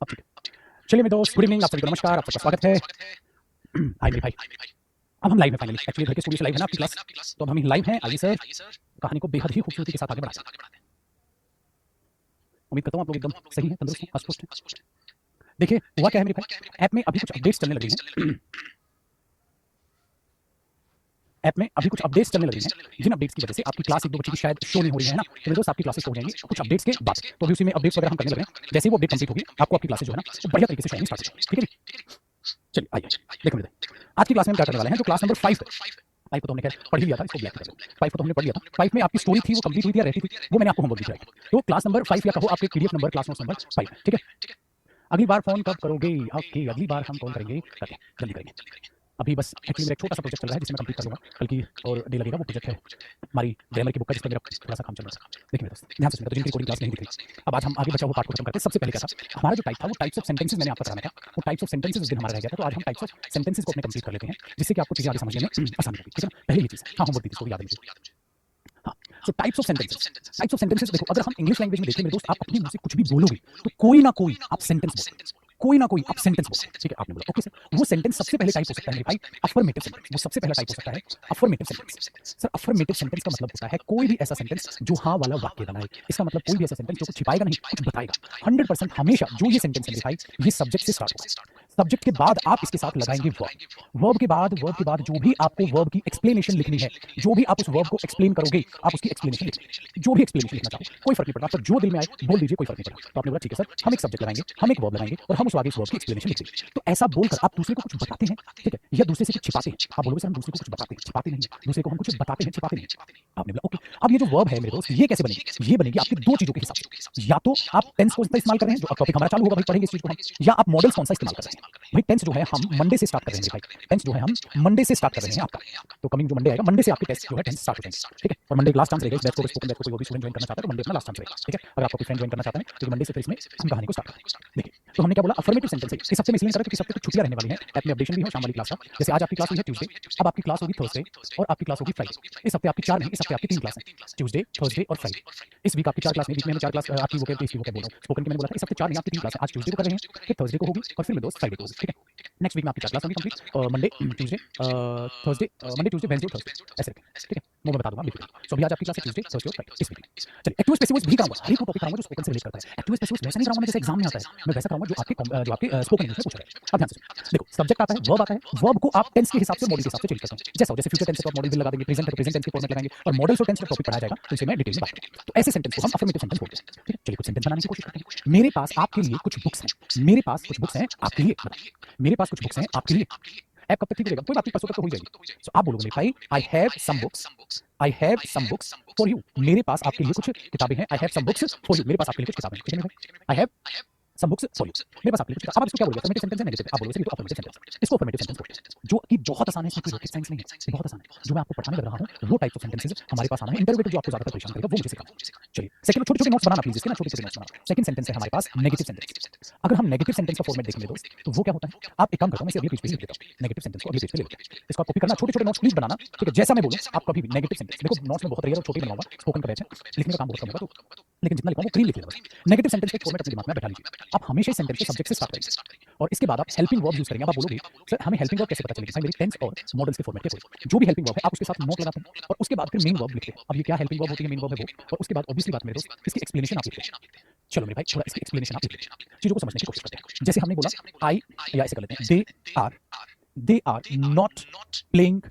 Speaker 1: अब ठीक है, चलिए मेरे दोस्त, गुड इवनिंग, आप सभी को नमस्कार, आप सबका स्वागत है। हाय मेरे भाई, अब हम लाइव में फाइनली, एक्चुअली घर के स्टूडियो से लाइव है ना आपकी क्लास, तो अब हम लाइव हैं। आइए सर, कहानी को बेहद ही खूबसूरती के साथ आगे बढ़ाते हैं। उम्मीद करता हूँ आप लोग एकदम सही हैं, तंदुरुस्त हैं, हष्ट पुष्ट हैं। देखिए हुआ क्या है मेरे भाई, ऐप में अभी कुछ अपडेट्स चलने लगे हैं। ऐप में अभी कुछ अपडेट्स चलने लगे हैं, जिन अपडेट्स की वजह से आपकी क्लास एक दो बच्चे की शायद शो नहीं हो रही है ना, तो मेरे दोस्त आपकी क्लासेस हो जाएंगी कुछ अपडेट्स के बाद। तो अभी उसी में अपडेट्स वगैरह हम करने लगे हैं। जैसे ही वो अपडेट कंप्लीट होगी आपको आपकी क्लासेस जो है ना वो बढ़िया तरीके से शाइनिंग स्टार्ट हो जाएगी। ठीक है जी, चलिए आइए देखो मेरे, आज की क्लास में हम क्या करने वाले हैं, जो क्लास नंबर 5 है पाइप को तो हमने खैर पढ़ ही लिया था, इसको ब्लैक कर दो। पाइप को तो हमने पढ़ लिया था। पाइप में आपकी स्टोरी थी, वो कंप्लीट हुई थी या रहती थी, वो मैंने आपको होमवर्क दिया है। तो क्लास नंबर 5 या कहो आपके PDF number class notes number 5, ठीक है। अगली बार फोन कब करोगे? ओके, अगली बार हम कॉल करेंगे, करते हैं, जल्दी करेंगे। अभी बस एक्चुअली मेरा एक छोटा सा प्रोजेक्ट चल रहा है जिसमें मैं कंप्लीट कर लूंगा, बल्कि और डे लगेगा। वो प्रोजेक्ट है हमारी ग्रामर की बुक का, जिस पर मेरा थोड़ा सा काम चल रहा है। देखिए मेरे दोस्त, ध्यान से सुनिए, तो जिनकी रिकॉर्डिंग क्लास नहीं दिख रही, अब आज हम आगे बचा हुआ पार्ट को खत्म करते हैं। सबसे पहले क्या था हमारा जो टाइप था, वो टाइप्स ऑफ सेंटेंसेस मैंने आपको कराना था। वो टाइप्स ऑफ सेंटेंसेस उस दिन हमारा रह गया था, तो आज हम टाइप्स ऑफ सेंटेंसेस को अपने कंप्लीट कर लेते हैं, जिससे कि आपको चीजें आगे समझने में आसानी होगी, ठीक है ना। पहली ये चीज, हाँ होमवर्क दी थी, इसको भी याद है मुझे। हाँ, सो types of sentences. Types of sentences देखो, अगर हम इंग्लिश लैंग्वेज में देखें मेरे दोस्त, आप अपने मुंह से कुछ भी बोलोगे तो कोई ना कोई आप सेंटेंस बोलो, कोई ना कोई आप सेंटेंस बोलो, ठीक है। आपने बोला ओके सर, वो सेंटेंस सबसे पहले टाइप हो सकता है मेरे भाई अफर्मेटिव सेंटेंस। वो सबसे पहला टाइप हो सकता है affirmative sentence. Sir affirmative sentence का मतलब होता है कोई भी ऐसा सेंटेंस जो हाँ वाला वाक्य बनाए। इसका मतलब कोई भी ऐसा सेंटेंस जो कुछ छिपाएगा नहीं, कुछ बताएगा। 100% हमेशा जो ये सेंटेंस है मेरे भाई, ये सब्जेक्ट से स्टार्ट होगा। सब्जेक्ट के बाद आप इसके साथ लगाएंगे वर्ब। वर्ब के बाद जो भी आपको वर्ब की एक्सप्लेनेशन लिखनी है, जो भी आप उस वर्ब को एक्सप्लेन करोगे, आप उसकी एक्सप्लेनेशन लिखिए। जो भी एक्सप्लेनेशन लिखना चाहो, कोई फर्क नहीं पड़ता, आपको जो दिल में आए बोल दीजिए, कोई फर्क नहीं पड़ता। तो आपने बोला ठीक है सर, हम एक सब्जेक्ट लगाएंगे, हम एक वर्ब लगाएंगे और हम उस आगे उस वर्ब की एक्सप्लेनेशन लिख देंगे। तो ऐसा बोलकर आप दूसरे को कुछ बताते हैं, ठीक है, या दूसरे से कुछ छिपाते हैं। आप बोलोगे सर हम दूसरे को कुछ बताते हैं, छिपाते नहीं है, दूसरे को हम कुछ बताते हैं, छिपाते नहीं है। आपने बोला ओके, अब ये जो वर्ब है मेरे दोस्त, ये कैसे बनेगी? ये बनेगी आपकी दो चीजों के हिसाब से। या तो आप टेंस को इस्तेमाल कर रहे हैं, जो टॉपिक हमारा चालू होगा भाई, पढ़ेंगे इस चीज को हम, या आप मॉडल्स कौन सा इस्तेमाल कर रहे हैं। भाई टेंस जो है हम मंडे से स्टार्ट कर रहे हैं भाई, टेंस जो है हम मंडे से स्टार्ट कर रहे हैं आपका। तो कमिंग जो मंडे आएगा, मंडे से आपके टेस्ट जो है टेंस स्टार्ट हो जाएंगे, ठीक है। और मंडे लास्ट चांस रहेगा इस बैच को, स्पोकन बैच को कोई भी स्टूडेंट ज्वाइन करना चाहता है तो मंडे अपना लास्ट चांस रहेगा, ठीक है। अगर आपको कोई फ्रेंड ज्वाइन करना चाहता है तो मंडे से फिर इसमें हम कहानी को स्टार्ट करेंगे। देखिए तो हमने क्या बोला, अफर्मेटिव सेंटेंस है। इस हफ्ते में इसलिए कर रहे हैं क्योंकि इस हफ्ते कुछ छुट्टियां रहने वाली हैं, ऐप में अपडेशन भी हो शाम वाली क्लास का। जैसे आज आपकी क्लास हुई है ट्यूसडे, अब आपकी क्लास होगी थर्सडे और आपकी क्लास होगी फ्राइडे। इस हफ्ते आपकी 4 नहीं, इस हफ्ते आपकी 3 क्लास है, ट्यूसडे, थर्सडे और फ्राइडे। इस वीक आपकी 4 क्लास नहीं, बीच में 4 क्लास आपकी वो कहते हैं, बोल रहा हूं स्पोकन की मैंने बोला था। इस हफ्ते 4 नहीं, आपकी 3 क्लास है। आज ट्यूसडे को कर रहे हैं, फिर थर्सडे को होगी और फिर मेरे दोस्त फ्राइडे को होगी, ठीक है। नेक्स्ट वीक में आपकी 4 क्लास होंगी complete, Monday Tuesday Thursday, Monday Tuesday Wednesday Thursday, ऐसे रखें, ठीक है। वो मैं बता दूंगा बिल्कुल। सो अभी आज आपकी क्लास है ट्यूसडे, थर्सडे और फ्राइडे इस वीक। चलिए एक्टिव स्पेसिफिक्स भी कराऊंगा, हर एक टॉपिक कराऊंगा जो स्पोकन से रिलेट करता है। एक्टिव स्पेसिफिक्स वैसा नहीं कराऊंगा जैसे एग्जाम में आता है, मैं वैसा कराऊंगा जो आपके स्पोकन इंग्लिश में पूछा जाए। अब ध्यान से देखो, सब्जेक्ट आता है, वर्ब आता है, वर्ब को आप टेंस के हिसाब से, मॉडल के हिसाब से चेंज करते हैं। जैसे फ्यूचर टेंस है तो आप मॉडल भी लगा देंगे, प्रेजेंट है तो प्रेजेंट टेंस के फॉर्मेट लगाएंगे, और मॉडल्स और टेंस का टॉपिक पढ़ाया जाएगा तो इसे मैं डिटेल में बात करूंगा। तो ऐसे सेंटेंस को हम अफर्मेटिव सेंटेंस बोलते हैं, ठीक है। चलिए कुछ सेंटेंस बनाने की कोशिश करते हैं। मेरे पास आपके लिए कुछ बुक्स हैं, मेरे पास कुछ बुक्स हैं आपके लिए, मेरे पास कुछ बुक्स हैं आपके लिए। ऐप कब तक ठीक रहेगा? कोई बात नहीं, परसों तक तो हो जाएगी। सो आप बोलोगे भाई I have some books, I have some books for you. मेरे पास आपके लिए कुछ किताबें हैं, I have some books for you. मेरे पास आपके लिए कुछ किताबें हैं, ठीक है भाई। I have some books for you, मेरे पास आपके लिए कुछ। अब इसको क्या बोलोगे? अफर्मेटिव सेंटेंस है, नेगेटिव? आप बोलोगे सर ये तो अफर्मेटिव सेंटेंस, इसको अफर्मेटिव सेंटेंस बोलते हैं, जो कि बहुत आसान है, इसमें कोई रॉकेट साइंस नहीं है, ये बहुत आसान है। जो मैं आपको पढ़ाने लग रहा हूं वो टाइप्स ऑफ सेंटेंसेस हमारे पास आना है। इंटरव्यू जो आपको ज्यादा परेशान करेगा वो मुझे सिखाना। चलिए सेकंड, छोटे छोटे नोट्स बनाना प्लीज, इसके ना छोटे छोटे नोट्स बनाना। सेकंड सेंटेंस है हमारे पास नेगेटिव सेंटेंस। अगर हम नेगेटिव सेंटेंस का फॉर्मेट देखेंगे दोस्त, तो वो क्या होता है? आप एक काम करता हूं, मैं इसे अगले पेज पे लिख देता हूं, नेगेटिव सेंटेंस को अगले पेज पे लिख देता हूं। इसको कॉपी करना, छोटे छोटे नोट्स प्लीज बनाना, ठीक है। जैसा मैं बोलूं आप कभी भी नेगेटिव सेंटेंस देखो, नोट्स में बहुत रेयर और छोटे बनवाऊंगा, स्पोकन का बैच है, लिखने का काम बहुत कम होगा, तो लेकिन जितना लिखूंगा वो क्लीन लिख लेना। नेगेटिव सेंटेंस के फॉर्मेट अपने दिमाग में बैठा लीजिए। आप हमेशा सेंटेंस के सब्जेक्ट से स्टार्ट करेंगे और इसके बाद आप हेल्पिंग वर्ब यूज करेंगे। आप बोलोगे सर हमें हेल्पिंग वर्ब कैसे पता चलेगी? भाई मेरी टेंस और मॉडल्स के फॉर्मेट के अकॉर्डिंग जो भी हेल्पिंग वर्ब है आप उसके साथ नोट लगाते हैं और उसके बाद फिर मेन वर्ब लिखते हैं। अब ये क्या हेल्पिंग वर्ब होती है, मेन वर्ब है वो, और उसके बाद ऑब्वियसली बात मेरे दोस्त इसकी एक्सप्लेनेशन आप लिखते हैं। चलो मेरे भाई थोड़ा इसकी एक्सप्लेनेशन आप लिखते हैं, चीजों को समझने की कोशिश करते हैं। जैसे हमने बोला आई, या ऐसे कर लेते हैं, they are not playing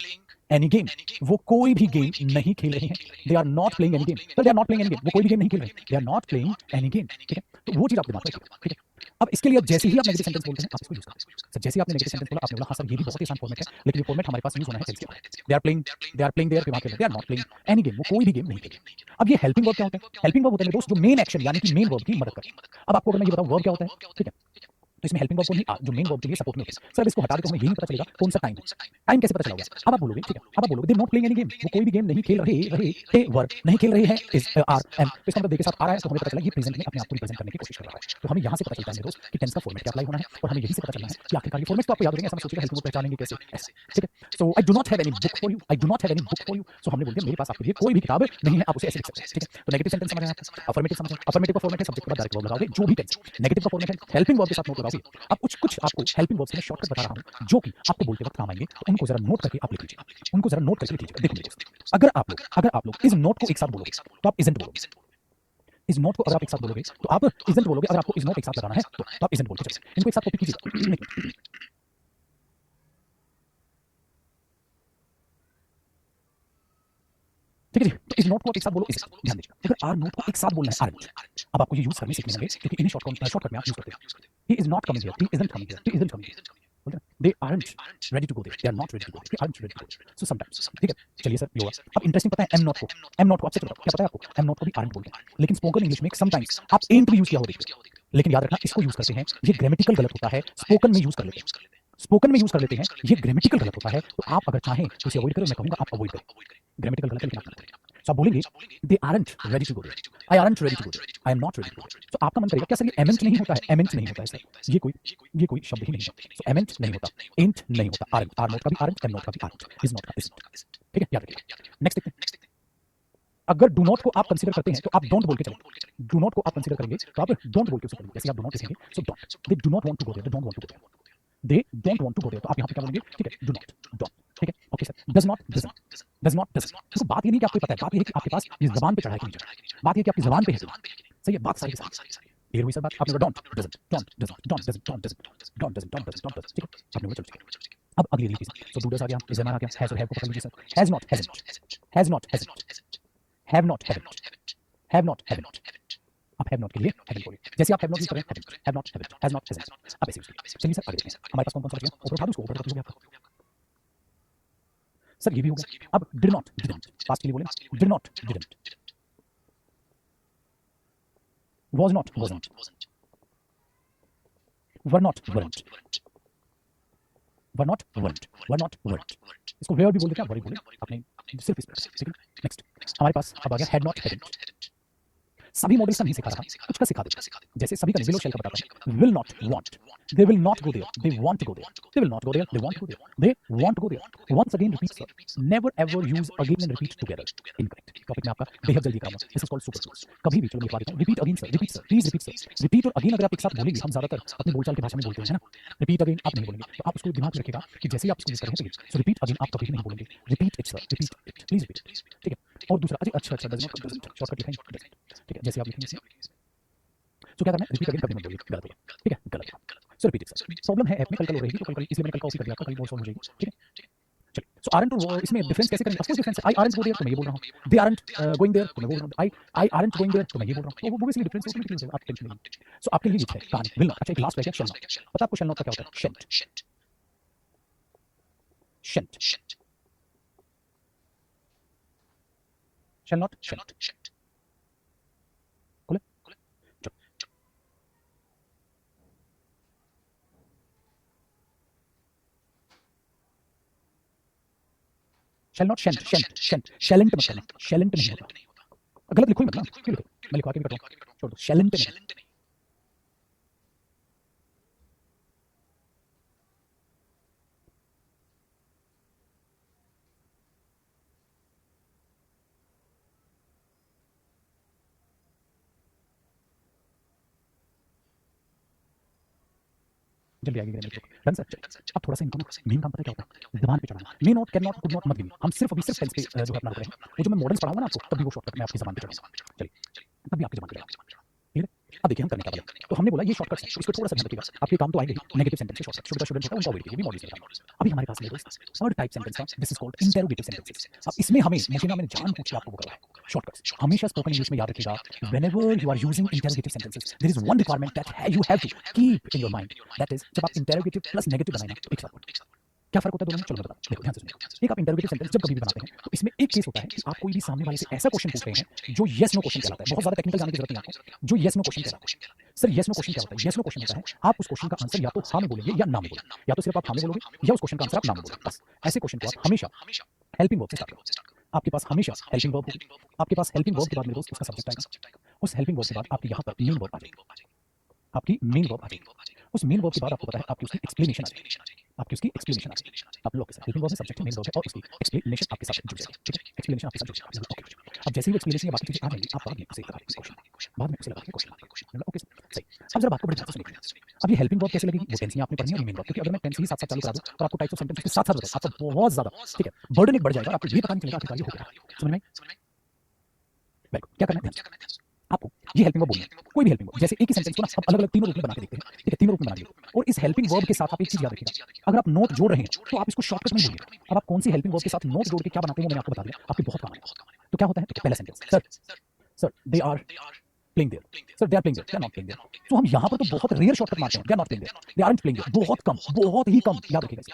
Speaker 1: any game. वो कोई भी गेम नहीं खेल रहे हैं। They are not playing any game, तो they are not playing any game, वो कोई भी गेम नहीं खेल रहे हैं, they are not playing any game, ठीक है। तो वो चीज आप दिमाग में रखिए, ठीक है। अब इसके लिए जैसे ही आप नेगेटिव सेंटेंस बोलते हैं आप इसको यूज करें। सर जैसे आपने नेगेटिव सेंटेंस बोला, आपने बोला हाँ सर ये भी बहुत ही आसान फॉर्मेट है, लेकिन ये फॉर्मेट हमारे पास यूज होना है टेंस के बाद। They are playing, they are playing, they are not playing any game, वो कोई भी गेम नहीं खेल रहे। अब ये हेल्पिंग वर्ब क्या होता है? हेल्पिंग वर्ब होता है मेरे दोस्त जो मेन एक्शन यानी कि मेन वर्ब की मदद करे। अब आपको अगर मैं ये बताऊं वर्ब क्या होता है, ठीक है, तो इसमें हेल्पिंग वर्ब को नहीं, जो मेन वर्ब के लिए सपोर्ट में होता है। सर इसको हटा दे तो हमें ये नहीं पता चलेगा कौन सा टाइम है। टाइम कैसे पता चलेगा? अब आप बोलोगे, ठीक है, अब आप बोलोगे they not playing any game, वो कोई भी गेम नहीं खेल रहे थे, वर्ब नहीं खेल रहे हैं इज आर एम, तो इसका मतलब दे के साथ आ रहा है, तो हमें पता चला ये प्रेजेंट में अपने आप को रिप्रेजेंट करने की कोशिश कर रहा है। तो हमें यहां से पता चलता है मेरे दोस्त कि टेंस का फॉर्मेट क्या अप्लाई होना है, और हमें यही से पता चलना है कि आखिरकार ये फॉर्मेट तो आपको याद रहेंगे, ऐसा मैं सोचेगा हेल्पिंग वर्ब पहचानेंगे कैसे, ऐसे, ठीक है। So I do not have any book for you, I do not have any book for you. So हमने बोल दिया मेरे पास आपके लिए कोई भी किताब नहीं है, आप उसे ऐसे लिख सकते हैं, ठीक है। तो नेगेटिव सेंटेंस समझ आया आपको, अफर्मेटिव समझ आया। अफर्मेटिव का फॉर्मेट है सब्जेक्ट के बाद डायरेक्ट वर्ब लगाओगे, जो भी टेंस। नेगेटिव का फॉर्मेट है हेल्पिंग वर्ब के साथ नोट लगाओगे। अब कुछ आपको हेल्पिंग वर्ब्स में शॉर्टकट बता रहा हूं जो कि आपको बोलते वक्त काम आएंगे, तो उनको जरा नोट करके आप लिख लीजिए, उनको जरा नोट करके लिख लीजिए। देखो मेरे दोस्त, अगर आप लोग इस नोट को एक साथ बोलोगे तो आप इजंट बोलोगे। इस नोट को अगर आप एक साथ बोलोगे तो आप इजंट बोलोगे। अगर आपको इस नोट एक साथ लगाना है तो आप इजंट बोलोगे। चलिए इनको एक साथ कॉपी कीजिए। ठीक है जी, तो इस नोट को एक साथ बोलो, इसे ध्यान दीजिए। अगर आर नोट को एक साथ बोलना है, आर, अब आपको ये यूज करने सीखने होंगे क्योंकि इन्हें शॉर्टकट में यूज करते हैं। He is not coming here, he isn't coming here, he isn't coming here. They aren't ready to go there, they are not ready to go, they aren't ready to go. So sometimes, ठीक है, चलिए sir ये होगा। अब interesting पता है am not को आप सच बताओ क्या पता है आपको, एम नॉट को भी आरंट बोलते हैं, लेकिन स्पोकन इंग्लिश में समटाइम्स आप एंट भी यूज किया हो देखते हो, लेकिन याद रखना इसको यूज करते हैं, ये ग्रामेटिकल गलत होता है, स्पोकन में यूज कर लेते हैं, स्पोकन में यूज कर लेते हैं, ये ग्रामेटिकल गलत होता है, तो आप अगर चाहें तो इसे अवॉइड करो, मैं कहूंगा आप अवॉइड करें, ग्रामेटिकल गलत है लेकिन आप ना करें। तो आप बोलेंगे they aren't ready to go there, I aren't ready to go there, I am not ready to go there. तो आपका मन करेगा क्या सर ये एमेंट नहीं होता है, एमेंट नहीं होता है सर, ये कोई शब्द ही नहीं है, सो एमेंट नहीं होता, एंट नहीं होता, आरंट, आर नॉट का भी आरंट, एम नॉट का भी आरंट, इज नॉट का इज नॉट, ठीक है, याद रखिए। नेक्स्ट देखते हैं, अगर डू नॉट को आप कंसीडर करते हैं तो आप डोंट बोल के चलो, डू नॉट को आप कंसीडर करेंगे तो आप डोंट बोल के उसको, जैसे आप डू नॉट कहेंगे so don't, they do not want to go there, they don't want to go there, they don't want to go there, तो आप यहां पे क्या बोलेंगे, ठीक है, डू नॉट, डोंट, ठीक है, okay sir, does not, does not, देखो बात ये नहीं कि आपको पता है, बात ये है कि आपके पास ये जबान पे चढ़ा है कि नहीं चढ़ा, बात ये कि आपकी जबान पे है, सही है, बात सारी क्लियर हुई सर, बात आपने don't doesn't, don't doesn't, don't doesn't, don't doesn't, don't doesn't, don't doesn't, don't doesn't, ठीक है, आपने वो चल चुके। अब अगली चीज, सो डू डज आ गया, इज आ गया, हैज और हैव को पकड़ लीजिए sir, has not, have not, have not, have not, आप हैव नॉट के लिए हैव बोलिए, जैसे आप हैव नॉट यूज करें, हैव नॉट, हैज नॉट, अब ऐसे यूज कीजिए। चलिए सर आगे देखते हैं, हमारे पास कौन कौन सा बच गया, ऊपर उठा दूं उसको, ऊपर उठा दूं आपका सर, ये भी हो गया। अब डिड नॉट, डिडंट, पास्ट के लिए बोले did not, didn't, was not, wasn't, were not, weren't, were not, weren't, were not, weren't, इसको वेयर भी बोल देते हैं, वरी बोले आपने सिर्फ इस पर, ठीक है। नेक्स्ट हमारे पास अब आ गया हैड नॉट, हैडंट, सभी मॉडल्स का नहीं सिखा रहा, कुछ का सिखा देता, जैसे सभी का विल और शैल का बताता है, will not want, they will not go there, they want to go there, they will not go there, they want to go there, they want to go there, once again repeat, never ever use again and repeat together, incorrect, topic में आपका बेहद जल्दी कराऊंगा, this is called superfluous, कभी भी चलो लिखवा देता हूं, repeat again sir, repeat sir, please repeat sir, repeat और अगेन अगर आप एक साथ बोलेंगे, हम ज्यादातर अपनी बोलचाल की भाषा में बोलते हैं ना, रिपीट अगेन आप नहीं बोलेंगे, तो आप उसको दिमाग में रखिएगा कि जैसे ही आप इसको यूज करेंगे, सो रिपीट अगेन आप कभी भी नहीं बोलेंगे, repeat it sir, repeat it, please repeat, ठीक है। और दूसरा अच्छा डज नॉट, शॉर्टकट लिखेंगे, ठीक है, जैसे आप लिखेंगे तो क्या करना है, रिपीट अगेन कभी मत बोलिए, गलत है, ठीक है, गलत है, सो रिपीट इट सर। प्रॉब्लम है ऐप में कल हो रहेगी, तो कल इसलिए मैंने कल कॉपी कर दिया, कल वो सॉल्व हो जाएगी, ठीक है। चलिए सो आरंट और इसमें डिफरेंस कैसे करेंगे, ऑफ कोर्स डिफरेंस है, आई आरंट गो देयर तो मैं ये बोल रहा हूं, दे आरंट गोइंग देयर तो मैं बोल रहा हूं, आई आरंट गोइंग देयर तो मैं ये बोल रहा हूं, तो वो बेसिकली डिफरेंस ऑटोमेटिकली हो जाएगा, आप टेंशन नहीं लीजिए। सो आपके लिए ये है कहानी विल नॉट, अच्छा एक लास्ट रह गया शैल नॉट, पता है आपको शैल नॉट का क्या होता है, shunt, shunt, shall not, shunt, बोले चलो, शैल नॉट, शेंट, शैलेंट मत करना, शैलेंट नहीं होता, गलत लिखो ही मत ना, क्यों लिखो, मैं लिखवा के भी करता हूं, छोड़ दो, शैलेंट नहीं, जल्दी आगे ग्रामर डन सर। अब थोड़ा सा इनको मेन काम पता क्या होता है, जबान पे चढ़ाना, may not, can not, could not मत गिनी, हम सिर्फ अभी सिर्फ टेंस पे जो है अपना रुक रहे हैं, वो जो मैं मॉडल्स पढ़ाऊंगा ना आपको, तब भी वो शॉर्टकट मैं आपकी जबान पे चढ़ाऊंगा, चलिए तब भी आपकी जबान पे चढ़ाऊंगा, क्लियर है। अब देखिए हम करने का वाला, तो हमने बोला ये शॉर्टकट है, इसको थोड़ा सा ध्यान रखिएगा, आपके काम तो आएंगे ही, नेगेटिव सेंटेंस के शॉर्टकट, छोटा स्टूडेंट होता है उनका अवॉइड कीजिए, भी मॉडल्स में। अभी हमारे पास है थर्ड टाइप सेंटेंस का, this is called interrogative sentences. अब इसमें हमें मुझे ना मैंने जान पूछ के आपको बोला है शॉर्टकट्स, हमेशा स्पोकन इंग्लिश में याद रखिएगा, whenever you are using interrogative sentences there is one requirement that you have to keep in your mind, that is जब आप इंटरोगेटिव प्लस नेगेटिव बनाएं ना, तो एक साथ क्या फर्क होता है दोनों में, चलो मैं बताता हूं, देखो ध्यान से सुनिए। एक आप इंटरोगेटिव सेंटेंस जब कभी भी बनाते हैं, तो इसमें एक केस होता है कि आप कोई भी सामने वाले से ऐसा क्वेश्चन पूछ रहे हैं जो येस नो क्वेश्चन कहलाता है, बहुत ज्यादा टेक्निकल जाने की जरूरत नहीं है आपको, जो येस नो क्वेश्चन कहलाता है। सर येस नो क्वेश्चन क्या होता है, येस नो क्वेश्चन होता है आप उस क्वेश्चन का आंसर या तो हां में बोलेंगे या ना में बोलेंगे, या तो सिर्फ आप हां में बोलोगे या उस क्वेश्चन का आंसर आप ना में बोलोगे, बस ऐसे क्वेश्चन को आप हमेशा हेल्पिंग वर्ब से स्टार्ट करो। आपके पास हमेशा हेल्पिंग वर्ब होगी, आपके पास हेल्पिंग वर्ब के बाद मेरे दोस्त उसका सब्जेक्ट आएगा, उस हेल्पिंग वर्ब के बाद आपके यहाँ पर मेन वर्ब आ जाएगी, आपकी मेन वर्ब आ जाएगी, उस मेन वर्ब के बाद आपको पता है आपकी उसकी एक्सप्लेनेशन आ जाएगी, आपकी उसकी एक्सप्लेनेशन आ जाएगी, आप लोग के साथ हेल्पिंग वर्ब में सब्जेक्ट मेन वर्ब है और उसकी एक्सप्लेनेशन आपके साथ जुड़ जाएगी, ठीक है, एक्सप्लेनेशन आपके साथ जुड़ जाएगी, ओके। अब जैसे ही एक्सप्लेनेशन या बाकी चीजें आ जाएंगी, आप बाद में उसे लगा के क्वेश्चन, बाद में उसे लगा के क्वेश्चन, ओके सही। अब जरा बात को बड़े ध्यान से सुनिए, अब ये हेल्पिंग वर्ब कैसे लगेगी, वो टेंस ही आपने पढ़नी है और मेन वर्ब, क्योंकि अगर मैं टेंस ही साथ साथ चालू करा दूं तो आपको टाइप्स ऑफ सेंटेंस के साथ साथ बताऊं, आपको बहुत ज्यादा, ठीक है, बर्डन एक बढ़ जाएगा, आपको ये पता नहीं चलेगा आखिरकार ये हो क्या रहा है, समझ में आई? वेरी गुड, क्या करना है ध्यान से, आपको ये हेल्पिंग वर्ब बोलनी है, कोई भी हेल्पिंग वर्ब, जैसे एक ही सेंटेंस को ना हम अलग अलग तीनों रूप में बना के देखते हैं, ठीक है, तीनों रूप में बना के, और इस हेल्पिंग वर्ब के साथ आप एक चीज याद रखिएगा, अगर आप नोट जोड़ रहे हैं तो आप इसको शॉर्टकट में बोलिए। अब आप कौन सी हेल्पिंग वर्ब के साथ नोट जोड़ के क्या बनाते हैं वो मैंने आपको बता दिया, आपके बहुत काम आएगा। तो क्या होता है, तो पहला sentence, sir they are playing there. Sir, they are playing there. They are not playing there. So हम यहाँ पर तो बहुत रेयर शॉर्टकट मारते हैं. They are not playing there. They aren't playing there. बहुत ही कम. याद रखिएगा इसे.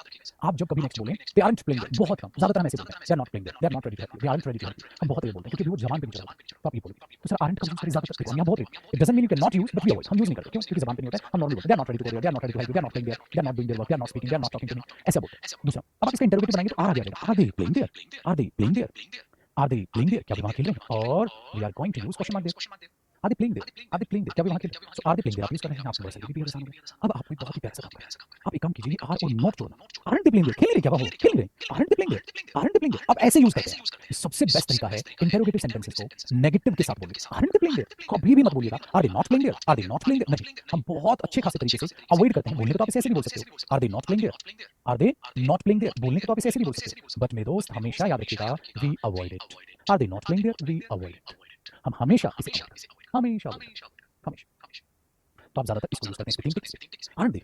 Speaker 1: आप जब कभी नेक्स्ट बोलें, they aren't playing there. बहुत कम. ज़्यादातर हम ऐसे बोलते हैं. They are not playing there. They are not ready to help you. They aren't ready to help you. हम बहुत रेयर बोलते हैं क्योंकि वो जबान पे नहीं चला. तो आप ये बोलोगे. तो सर aren't का यूज़ करिए ज़्यादातर. यहाँ बहुत rare. It doesn't mean you cannot use, but we avoid. हम यूज़ नहीं करते. क्यों? क्योंकि जबान पे नहीं होता है. हम नॉर्मली बोलते हैं. They are not ready to go there. They are not ready to help you. They are not playing there. They are not doing their work. They are not speaking. They are not talking to me. ऐसा बोलते हैं. दूसरा, अब आप इसका interrogative बनाएंगे तो आ जाएगा. Are they playing there? Are they playing there? Are they playing there? क्या वे वहाँ खेल रहे हैं? और we are going to use question mark there. Are they playing there? Are they playing there? क्या वे वहाँ खेल रहे हैं? So are they playing there? आप यूज़ कर रहे हैं. आपको बड़ा सही भी आसान हो गया. अब आपको बहुत ही प्यारा सा काम करना है. आप एक काम कीजिए. आर और नॉट जोड़ना. Aren't they playing there? खेल नहीं रहे क्या वो? खेल नहीं रहे. Aren't they playing there? Aren't they playing there? आप ऐसे यूज़ करते हैं. सबसे बेस्ट तरीका है इंटरोगेटिव सेंटेंसेस को नेगेटिव के साथ बोलिए. Aren't they playing there? कभी भी मत बोलिएगा. Are they not playing there? Are they not playing there? नहीं. हम बहुत अच्छे खासे तरीके से अवॉइड करते हैं. बोलने को तो आप इसे ऐसे नहीं बोल सकते हो. Are they not playing there? Are they not playing there? बोलने को तो आप इसे ऐसे नहीं बोल सकते. बट मेरे दोस्त हमेशा याद रखिएगा. We avoid it. Are they not playing there? We avoid it. हम हमेशा इसे हमेशा तो आप ज्यादातर इसको यूज करते हैं. Speaking aren't they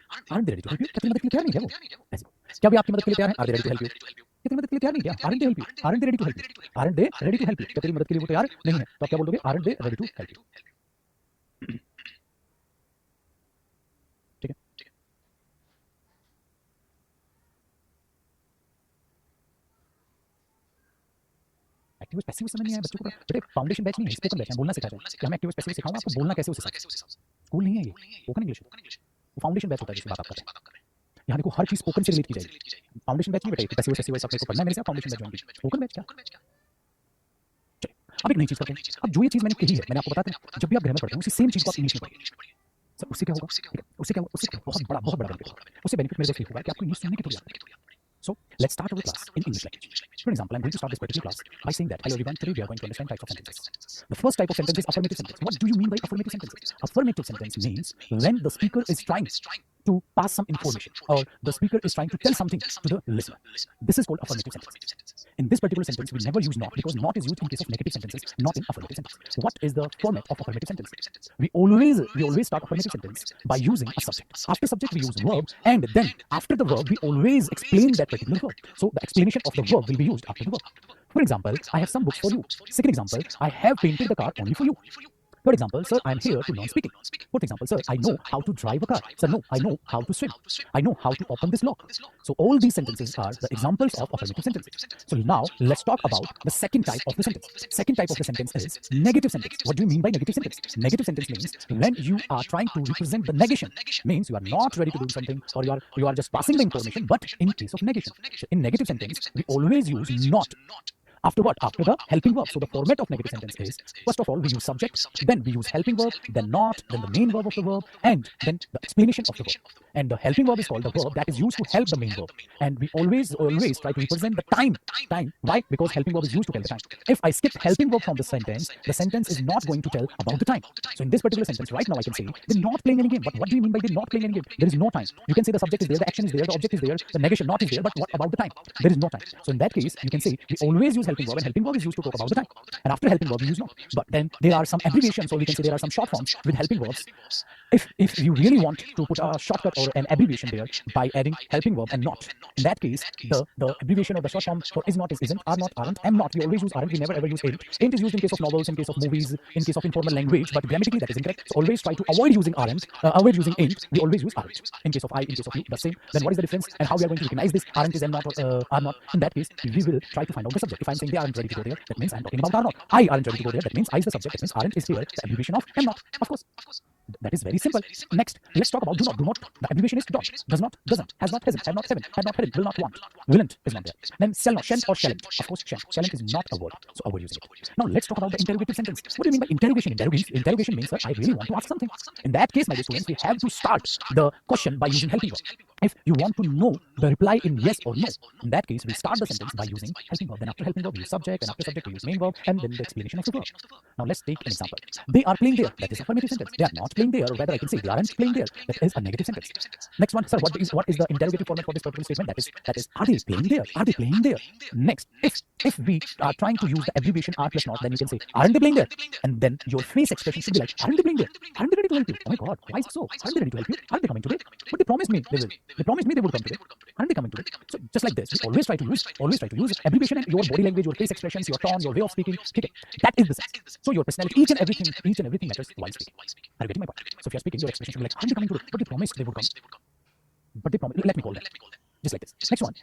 Speaker 1: ready to help you? क्या तेरी मदद के लिए तैयार नहीं है वो? ऐसे क्या भी आपकी मदद के लिए तैयार है? Are they ready to help you? क्या तेरी मदद के लिए तैयार नहीं है? Aren't they help you? Aren't they ready to help you? Aren't they ready to help you? क्या तेरी मदद के लिए वो तैयार नहीं है? तो आप क्या बोल दोगे? Aren't they ready to help you? ठीक है. एक्टिव पैसिव समझ नहीं आया बच्चों को. बेटे फाउंडेशन बैच नहीं है, स्पोकन बैच है. बोलना सिखाया जाए कि हम एक्टिव पैसिव सिखाऊंगा आपको बोलना कैसे उसे. स्कूल नहीं है ये, स्पोकन इंग्लिश है. वो फाउंडेशन बैच होता है जिसकी बात आप कर रहे हैं. यहाँ देखो हर चीज स्पोकन से रिलेट की जाएगी. फाउंडेशन बैच नहीं बेटा, पैसिव पैसिव अपने को पढ़ना है मेरे से. फाउंडेशन बैच ज्वाइन कीजिए. स्पोकन बैच क्या? चलिए अब एक नई चीज करते हैं. अब जो ये चीज मैंने कही है, मैंने आपको बताया था जब भी आप ग्रामर पढ़ते हैं उसी सेम चीज को आप इंग्लिश में पढ़िए. सर उससे क्या होगा? उससे क्या होगा? उससे बहुत बड़ा बेनिफिट होगा. उससे बेनिफिट मेरे को ये होगा कि आपको इंग्लिश सुनने की थोड़ी आदत है. So let's start our class in English language. For example, I'm going to start this particular class by saying that, hello everyone, today we are going to understand types of sentences. The first type of sentence is affirmative sentence. What do you mean by affirmative sentence? Affirmative sentence means when the speaker is trying to pass some information or the speaker is trying to tell something to the listener. This is called affirmative sentence. In this particular sentence, we never use not because not is used in case of negative sentences, not in affirmative sentence. What is the format of affirmative sentence? We always start affirmative sentence by using a subject. After subject, we use verb, and then after the verb, we always explain that particular verb. So the explanation of the verb will be used after the verb. For example, I have some books for you. Second example, I have painted the car only for you. For example, sir, I am here to learn speaking. For example, sir, I know how to drive a car. Sir, no, I know how to swim. I know how to open this lock. So all these sentences are the examples of affirmative sentences. So now let's talk about the second type of the sentence. Second type of the sentence is negative sentence. What do you mean by negative sentence? Negative sentence means when you are trying to represent the negation. Means you are not ready to do something or you are just passing the information, but in case of negation. In negative sentence, we always use not. After what? After the helping verb. So the format of negative sentence is, first of all, we use subject, then we use helping verb, then not, then the main verb of the verb, and then the explanation of the verb. And the helping verb is called the verb that is used to help the main verb. And we always try to represent the time. Why? Because helping verb is used to tell the time. If I skip helping verb from the sentence is not going to tell about the time. So in this particular sentence, right now I can say, they're not playing any game. But what do you mean by they're not playing any game? There is no time. You can say the subject is there, the action is there, the object is there, the negation not is there, but what about the time? There is no time. So in that case, you can say, we always use helping verb, and helping verb is used to talk about the time. And after helping verb, we use not. But then there are some abbreviations, or we can say there are some short forms with helping verbs. If you really want to put a shortcut or an abbreviation there by adding helping verb and not, in that case, the abbreviation or the short form for is not, is isn't, are not, aren't, am not. We always use aren't. We never ever use ain't. Ain't is used in case of novels, in case of movies, in case of informal language, but grammatically that is incorrect. So always try to avoid using aren't, avoid using ain't. We always use aren't. In case of I, in case of you, the same. Then what is the difference and how we are going to recognize this aren't is and not or are not? In that case, we will try to find out the subject. If I'm saying they aren't ready to go there, that means I'm talking about are not. I aren't ready to go there, that means I is the subject. That means aren't is here, the abbreviation of am not. Of course. That is very simple. Next, let's talk about do not. Do not. The abbreviation is don't. Does not, doesn't, has not, hasn't, have not, haven't, had not, hadn't, will not, want. Willn't is not there. Then shall not, shan't or shalln't. Of course, shan't. Shalln't is not a word, so avoid using it. Now let's talk about the interrogative sentence. What do you mean by interrogation? Interrogation means that I really want to ask something. In that case, my dear students, we have to start the question by using helping verb. If you want to know the reply in yes or no, in that case, we start the sentence by using helping verb. Then after helping verb, we use subject, and after subject, we use main verb, and then the explanation of the verb. Now let's take an example. They are playing there. That is affirmative sentence. They are not playing there, or rather I can say they aren't playing there. That is a negative sentence. Next one, sir, what is the interrogative format for this particular statement? That is are they playing there? Are they playing there? Next, if we are trying to use the abbreviation are plus not, then you can say aren't they playing there? And then your face expression should be like aren't they playing there? Aren't they ready to help you? Oh my God, why is it so? Aren't they ready to help you? Aren't they coming today? But they promised me they will. They promised me they would come today. Aren't they coming today? So just like this, we always try to use abbreviation and your body language, your face expressions, your tone, your way of speaking. Okay, that is the sense. So your personality, each and everything matters while speaking. Are you getting my point? So if you're speaking, your expression should be like, aren't they coming today? But they promised they would come. But they promised. Let me call them. Just like this.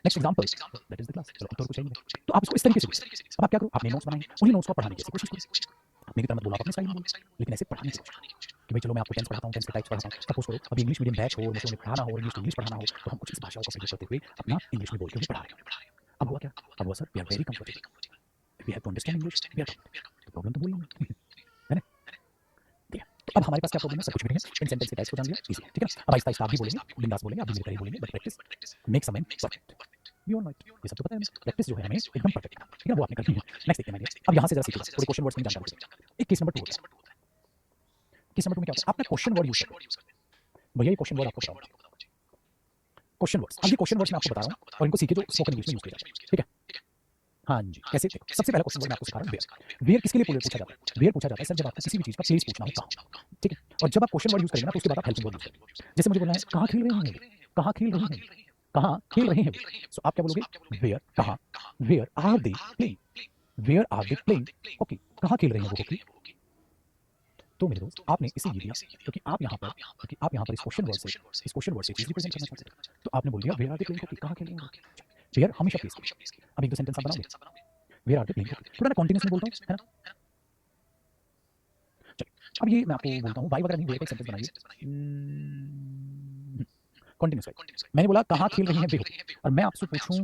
Speaker 1: Next example. That is the class. चलो अब तो और कुछ चाहिए नहीं. तो आप इसको इस तरीके से लीजिए. अब आप क्या करो? आपने नोट्स बनाए. उन्हीं नोट्स को पढ़ाने की कोशिश करो. मेरी तरह मत बोलो, आप अपने स्टाइल में बोलो, लेकिन ऐसे पढ़ाने की कोशिश करो कि भाई चलो मैं आपको टेंस पढ़ाता हूँ, टेंस के टाइप्स पढ़ाता हूँ. सपोज करो अभी इंग्लिश मीडियम बैच हो, मुझे उन्हें पढ़ाना हो, इंग्लिश टू इंग्लिश पढ़ाना हो, तो हम कुछ इस भाषाओं का प्रयोग करते हुए अपना इंग्लिश में बोल के उन्हें पढ़ा रहे हैं. अब हुआ क्या? अब हुआ sir, we are very comfortable, we have to understand English, we are तो प्रॉब्लम तो वही है ना. ठीक है, तो अब हमारे पास क्या प्रॉब्लम है? सब कुछ भी नहीं है, इन सेंटेंस के टाइप्स को जान लिया, इजी है. ठीक है, अब आहिस्ता आहिस्ता आप भी बोलेंगे, बिंदास बोलेंगे, आप भी मेरी तरह ही बोलेंगे, but practice makes a man perfect. We all know it, ये सब तो पता है हमें. प्रैक्टिस जो है हमें एकदम परफेक्ट करना, ठीक है, वो आपने करनी है. नेक्स्ट देखिए मैंने, अब यहाँ से जरा सीखिए, थोड़े क्वेश्चन वर्ड्स में जानकारी देते हैं. एक केस नंबर 2 होता है. केस नंबर 2 में क्या होता है? आपने क्वेश्चन वर्ड यूज करते हैं. भैया ये क्वेश्चन वर्ड आपको बताओ. क्वेश्चन वर्ड्स, अब ये क्वेश्चन वर्ड्स मैं आपको बता रहा हूँ और इनको सीखिए जो स्पोकन इंग्लिश में यूज किया जाता है. ठीक है, हाँ जी. कैसे? देखो, सबसे पहला क्वेश्चन वर्ड मैं आपको सिखा रहा हूँ, वेयर. वेयर किसके लिए पूछा जाता है? वेयर पूछा जाता है सर जब आपको किसी भी चीज का प्लेस पूछना हो कहाँ. ठीक है, और जब आप क्वेश्चन वर्ड यूज करेंगे ना तो उसके बाद आप हेल्पिंग वर्ड यूज करेंगे. जैसे मुझे बोलना है कहाँ खेल रहे हैं, कहाँ खेल रहे हैं, कहाँ खेल रहे हैं. सो आप क्या बोलोगे? वेयर, कहाँ. Where are they playing, where are they playing hockey, कहाँ खेल रहे हैं वो हॉकी. तो मेरे दोस्त आपने इसे ये दिया क्योंकि आप यहाँ पर इस क्वेश्चन वर्ड से चीज रिप्रेजेंट करना चाहते हैं. तो आपने बोल दिया where are they playing hockey, कहाँ खेल रहे हैं हॉकी. वेयर हमेशा प्लेस करो. अब एक दो सेंटेंस आप बनाओगे. Where are they playing hockey, थोड़ा ना कॉन्टिन्यूअस में बोलता हूँ, है ना. चलिए अब ये मैं आपको बोलता हूँ, वाई वगैरह नहीं, वेयर का सेंटेंस बनाइए. कॉन्टिन्यूअस. मैंने बोला कहाँ खेल रही हैं वे हॉकी, और मैं आपसे पूछूं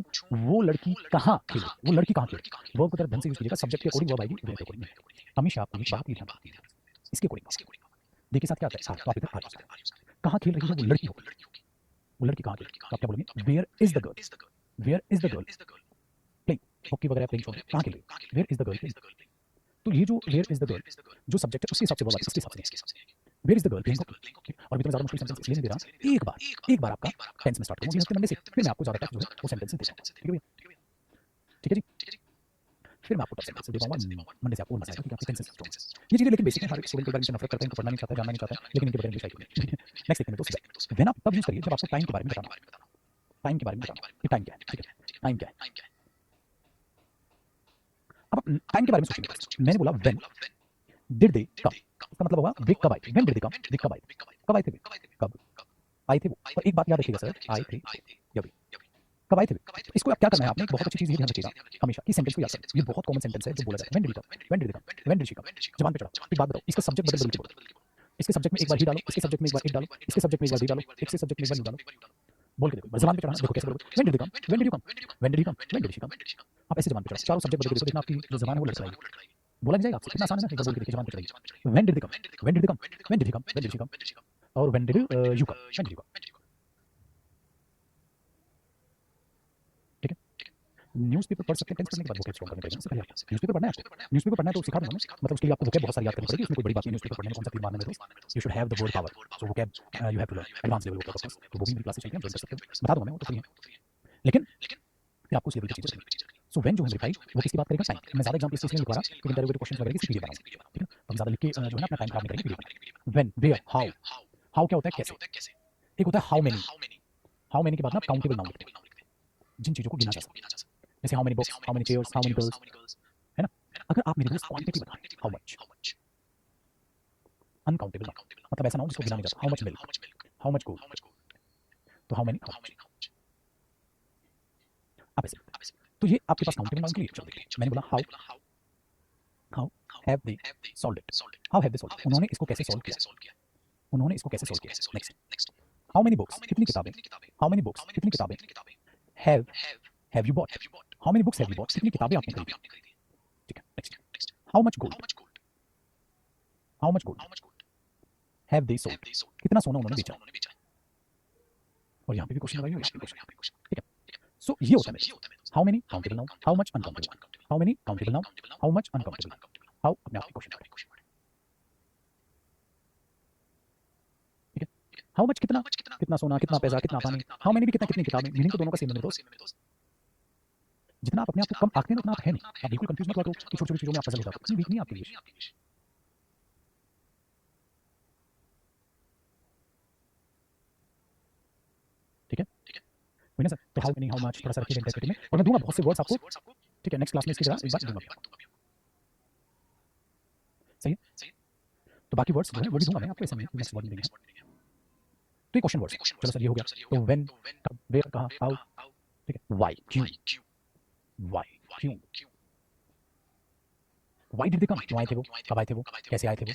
Speaker 1: वो लड़की कहाँ खेल रही है, वो लड़की कहाँ खेल रही है. वर्ब को जरा ढंग से यूज कीजिएगा, सब्जेक्ट के अकॉर्डिंग वर्ब आएगी, वेयर के अकॉर्डिंग. हमेशा आपको ये बात ध्यान रखनी है. इसके अकॉर्डिंग देखिए साथ क्या आता है. तो आप इधर आ जाओ. कहाँ खेल रही है वो लड़की हॉकी, वो लड़की कहाँ खेल रही है. तो आप क्या बोलेंगे? Where is the girl, where is the girl playing hockey वगैरह प्लेइंग छोड़, कहाँ खेल रही है, where is the girl playing. तो ये जो वेयर इज द गर्ल जो सब्जेक्ट है उसके हिसाब से वर्ब आएगा, इसके हिसाब से where is the girl playing hockey. और अभी तो मैं ज्यादा मुश्किल सेंटेंस इसलिए नहीं दे रहा, एक बार आपका टेंस में स्टार्ट करूंगा हफ्ते मंडे से, फिर मैं आपको ज्यादा टफ जो है वो सेंटेंस दे दूंगा. ठीक है भैया, ठीक है जी. फिर मैं आपको टफ सेंटेंस दे पाऊंगा मंडे से, आपको मजा आएगा क्योंकि आपकी टेंसेस स्ट्रांग है. ये चीजें लेकिन बेसिक है, हर एक स्टूडेंट के बारे में नफरत करता है, इनको पढ़ना नहीं चाहता, जानना नहीं चाहता, लेकिन इनके बगैर इंग्लिश आई नहीं. नेक्स्ट देखते हैं दोस्तों, व्हेन आप तब यूज करिए जब आपको टाइम के बारे में बताना. टाइम के बारे में बताना कि टाइम क्या है. ठीक है, टाइम क्या है. अब टाइम के बारे में सोचेंगे. मैंने बोला व्हेन डिड दे कम, इसका मतलब होगा वे कब आए. व्हेन डिड दे कम, वे कब आए, कब आए थे वे, कब आए थे वो. और एक बात याद रखिएगा सर, आए थे या वे, कब आए थे वे. तो इसको अब क्या करना है आपने, एक बहुत अच्छी चीज ये ध्यान रखिएगा हमेशा कि सेंटेंस को याद करें. ये बहुत कॉमन सेंटेंस है जो बोला जाता है. When did they come, when did they come, when did she कम. जबान पे चढ़ा. एक बात बताओ, इसका सब्जेक्ट बदल के बोलो. इसके सब्जेक्ट में एक बार ही डालो, इसके सब्जेक्ट में एक बार इट डालो, इसके सब्जेक्ट में एक बार डी डालो, इसके सब्जेक्ट में एक बार यू डालो. बोल के देखो, जबान पे चढ़ाना. देखो कैसे बोलोगे. When did they come, when did you come, when did you come, when did she कम. आप ऐसे जबान पे चढ़ाओ, चारों सब्जेक्ट बदल के देखो, देखना आपकी जो जबान है वो लड़खड़ाएगी. बोला नहीं जाएगा आपसे, कितना आसान है ना. एक बार बोल के देखिए, जबान पे चढ़ाइए. When did they come, when did they come, when did he come, when did she come. और when did you come, when did you come. ठीक है, न्यूज़पेपर पढ़ सकते हैं टेंस पढ़ने के बाद, वोकैब स्ट्रांग करने पड़ेगा. सबसे पहले न्यूज़पेपर पढ़ना है आपको. न्यूज़पेपर पढ़ना है तो सिखा दूंगा मैं, मतलब उसके लिए आपको वोकैब बहुत सारी याद करनी पड़ेगी. उसमें कोई बड़ी बात नहीं है न्यूज़पेपर पढ़ने में, कौन सा तीर मारने में दोस्त. You should have the word power. So vocab you have to learn advance level vocab. तो वो भी मेरी क्लास से चलती है, ज्वाइन कर सकते हो. बता दूंगा मैं, वो तो फ्री है. लेकिन फिर आपको उस लेवल की चीजें करनी. सो व्हेन जो हम लिखाई वो किसकी बात करेगा, टाइम. मैं ज्यादा एग्जांपल इसलिए नहीं लिखवा रहा क्योंकि इंटरव्यू क्वेश्चन वगैरह की वीडियो बनाऊंगा. ठीक है, हम ज्यादा लिख के जो है ना अपना टाइम खराब नहीं करेंगे. Video when, where, how. How क्या होता है, कैसे. एक होता है हाउ मेनी. हाउ मेनी के बाद ना काउंटेबल नाउन लिखते हैं, जिन चीजों को गिना जा सकता है. जैसे how many books, how many chairs, how many girls, है ना. अगर आप मेरे दोस्त क्वांटिटी बता रहे हैं, हाउ मच, अनकाउंटेबल मतलब ऐसा ना हो जिसको गिना नहीं जाता. How much milk, how much gold. तो हाउ मेनी, आप ऐसे. तो ये आपके पास काउंटेबल नाउन के लिए. चलो देखते हैं. मैंने बोला how, how have they solved it. How have they solved, उन्होंने इसको कैसे सॉल्व किया, उन्होंने इसको कैसे सॉल्व किया. नेक्स्ट, हाउ मेनी बुक्स, कितनी किताबें, हाउ मेनी बुक्स, कितनी किताबें. Have you bought, how many books have you bought, कितनी किताबें आपने खरीदी. ठीक है, next, how much gold, how much gold have they sold, कितना सोना उन्होंने बेचा. और यहाँ पे भी क्वेश्चन लगाइए, यहाँ पे क्वेश्चन. ठीक है, सो ये होता है how many countable noun, how much uncountable, how many countable noun, how much uncountable, how अपने आप क्वेश्चन. ठीक है, हाउ मच कितना, कितना सोना, कितना पैसा, कितना पानी. हाउ मेनी भी कितना, कितनी किताबें. मीनिंग तो दोनों का सेम है दोस्त. जितना आप अपने आप को कम आंकते हैं उतना आप है नहीं. आप बिल्कुल कंफ्यूज मत हो कि छोटी छोटी चीजों में आप फंसे हो जाते हो. इतनी वीक नहीं आपके लिए. ठीक है. हुई ना सर? तो हाउ मेनी, हाउ मच, थोड़ा सा रखिए इंटेंसिटी में, और मैं दूंगा बहुत से वर्ड्स आपको, ठीक है? नेक्स्ट क्लास में इसकी जगह एक बार दूंगा भी। सही है? तो बाकी वर्ड्स जो है वो भी दूंगा मैं आपको, ऐसा नहीं नेक्स्ट वर्ड में देंगे। तो ये क्वेश्चन वर्ड्स, चलो सर ये हो गया। तो व्हेन, कब, वेयर, कहाँ, हाउ, ठीक है? व्हाई, क्यों, व्हाई, क्यों, व्हाई डिड दे कम, क्यों आए थे वो, कब आए थे वो, कैसे आए थे वो,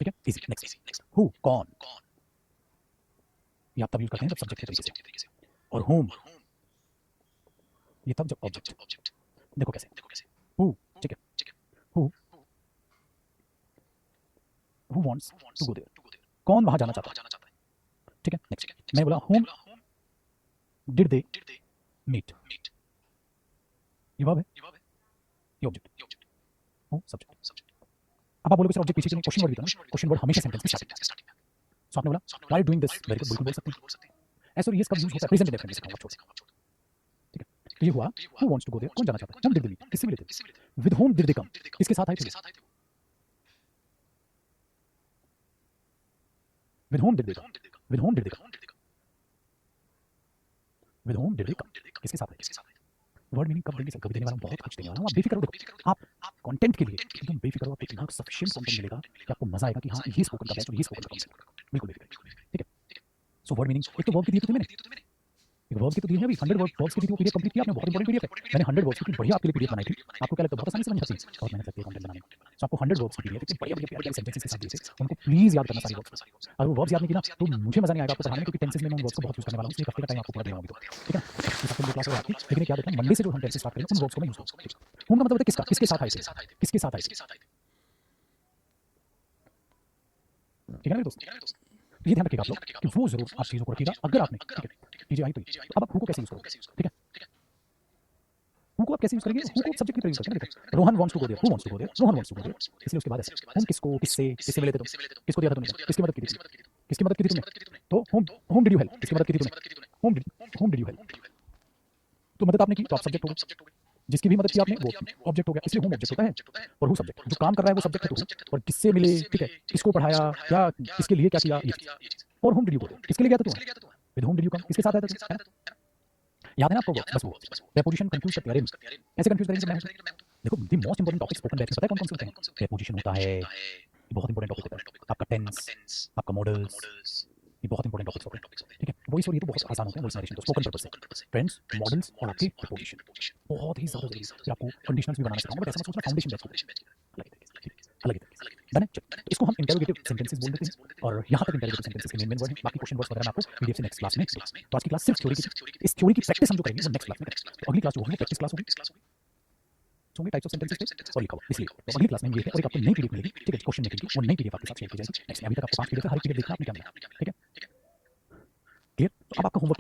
Speaker 1: ठीक है? इजी। नेक्स्ट, हु, कौन, ये आप तब यूज करते हैं जब सब्जेक्ट के तरीके से, और होम ये तब जब ऑब्जेक्ट। देखो कैसे, हु, ठीक है? Who who wants to go there, कौन वहां जाना चाहता है, ठीक है? नेक्स्ट मैं बोला होम डिड दे मीट, ये वर्ब है, ये ऑब्जेक्ट, हु सब्जेक्ट। अब आप बोलोगे सर ऑब्जेक्ट पीछे क्यों, क्वेश्चन वर्ड भी था ना, क्वेश्चन वर्ड हमेशा सेंटेंस में स्टार्टिंग में। सो आपने बोला why doing this, very good, बिल्कुल बोल सकते हैं। ऐसा यस कब यूज होता है, प्रेजेंट इंडेफिनिट में सिखाऊंगा, छोड़, ठीक है? तो ये हुआ who wants to go there, कौन जाना चाहता है, होम डिड दे मीट, किससे मिले थे, with whom did they come, किसके साथ आए थे, with whom did they come, with whom did they come, with whom did they come, किसके साथ आए। वर्ड मीनिंग कब देंगे सर, कभी देने वाला हूं, बहुत कुछ देने वाला हूं, आप बेफिक्र हो। देखो आप कंटेंट के लिए एकदम बेफिक्र हो, आपको इतना सफिशिएंट कंटेंट मिलेगा कि आपको मजा आएगा कि हाँ ये स्पोकन का बैच और ये स्पोकन का कंसेप्ट, बिल्कुल बेफिक्र, ठीक है? सो वर्ड मीनिंग, एक तो वर्ब की दी थी मैंने, एक वर्ब की तो दी है अभी 100 वर्ब्स की दी थी, वो पीडीएफ कंप्लीट किया आपने, बहुत इंपॉर्टेंट पीडीएफ है। मैंने 100 वर्ब्स की बढ़िया आपके लिए पीडीएफ बनाई थी, आपको क्या लगता है बहुत आसानी से बन जाती है, बहुत मेहनत लगती है कंटेंट बनाने में। सो आपको 100 वर्ब्स की पीडीएफ इतने बढ़िया बढ़िया प्यारे सेंटेंसेस के साथ दिए थे, उनको प्लीज याद करना सारी वर्ब्स। अगर वो वर्ब्स याद नहीं की ना तो मुझे मजा नहीं आएगा आपको पढ़ाने में, क्योंकि टेंसेस में मैं उन वर्ब्स को बहुत यूज करने वाला हूं, इसलिए एक हफ्ते का टाइम आपको पूरा दे रहा हूं अभी तो, ठीक है? इस हफ्ते में क्लास हो आपकी, लेकिन एक याद रखना मंडे से जो हम टेंसेस स्टार्ट करेंगे उन वर्ब्स को मैं यूज करूंगा। होम का मतलब होता है किसका, किसके साथ आए थे, किसके साथ आए थे, ठीक है ना दोस्त? ये ध्यान रखिएगा आप लोग कि वो जरूर आप चीजों को रखिएगा, अगर आपने, ठीक है, चीजें आई तो अब आप हु को कैसे यूज करोगे, ठीक है? हु को आप कैसे यूज करेंगे, हु को सब्जेक्ट की तरह यूज करते हैं। देखो Rohan wants to go there, who wants to go there, Rohan wants to go there, इसलिए उसके बाद ऐसे होम किसको, किससे, किससे मिले थे तुम, किसको दिया था तुमने, किसकी मदद की थी, किसकी मदद की थी तुमने, तो home, home did you help, किसकी मदद की थी तुमने, होम डिड यू हेल्प, तो मदद आपने की तो आप सब्जेक्ट हो गए, जिसकी भी मदद की आपने वो ऑब्जेक्ट हो गया, इसलिए होम ऑब्जेक्ट होता है और हु सब्जेक्ट, जो काम कर रहा है वो सब्जेक्ट है तो हु, और किससे मिले, ठीक है, किसको पढ़ाया, क्या, किसके लिए क्या किया, ये चीज। और होम डिड यू गो, किसके लिए गया था तू, विद होम डिड यू कम, किसके साथ आया था तू, है ना? याद है ना आपको वो, बस वो प्रीपोजिशन कंफ्यूज करती है, अरे ऐसे कंफ्यूज करेंगे मैं हूं। देखो the most important topic spoken batch में पता है कौन कौन से होते हैं, प्रीपोजिशन होता है, ये बहुत इंपोर्टेंट टॉपिक होता है, आपका टेंस, आपका मॉडल्स, ये बहुत इंपोर्टेंट टॉपिक्स होते हैं, ठीक है? वॉइस और ये तो बहुत आसान होते हैं, वॉइस नरेशन तो स्पोकन पर्पस से, टेंस, मॉडल्स और आपके प्रीपोजिशन बहुत ही ज्यादा जरूरी है। फिर आपको कंडीशनल्स भी बनाना सिखाऊंगा, बट ऐसा मत सोचना फाउंडेशन बैच अलग ही तरीके से, अलग ही तरीके से, डन है? चलो, तो इसको हम इंटरोगेटिव सेंटेंसेस बोल देते हैं, और यहाँ तक इंटरोगेटिव सेंटेंसेस के मेन वर्ड हैं, बाकी क्वेश्चन वर्ड्स वगैरह मैं आपको पीडीएफ से नेक्स्ट क्लास में दूंगा। तो आज की क्लास सिर्फ थ्योरी की थी, इस थ्योरी की प्रैक्टिस हम जो करेंगे वो नेक्स्ट क्लास में करेंगे। तो अगली क्लास जो होगी वो प्रैक्टिस क्लास होगी, होंगे टाइप्स ऑफ सेंटेंसेस पे और लिखा हुआ, इसलिए तो अगली क्लास में ये है, और एक आपको नई पीडीएफ मिलेगी, ठीक है? क्वेश्चन मेकिंग की वो नई पीडीएफ आपके साथ शेयर की जाएगी नेक्स्ट में। अभी तक आपको 5 पीडीएफ है, हर एक पीडीएफ देखना, आपने क्या मिला, ठीक है? क्लियर? तो अब आपका होमवर्क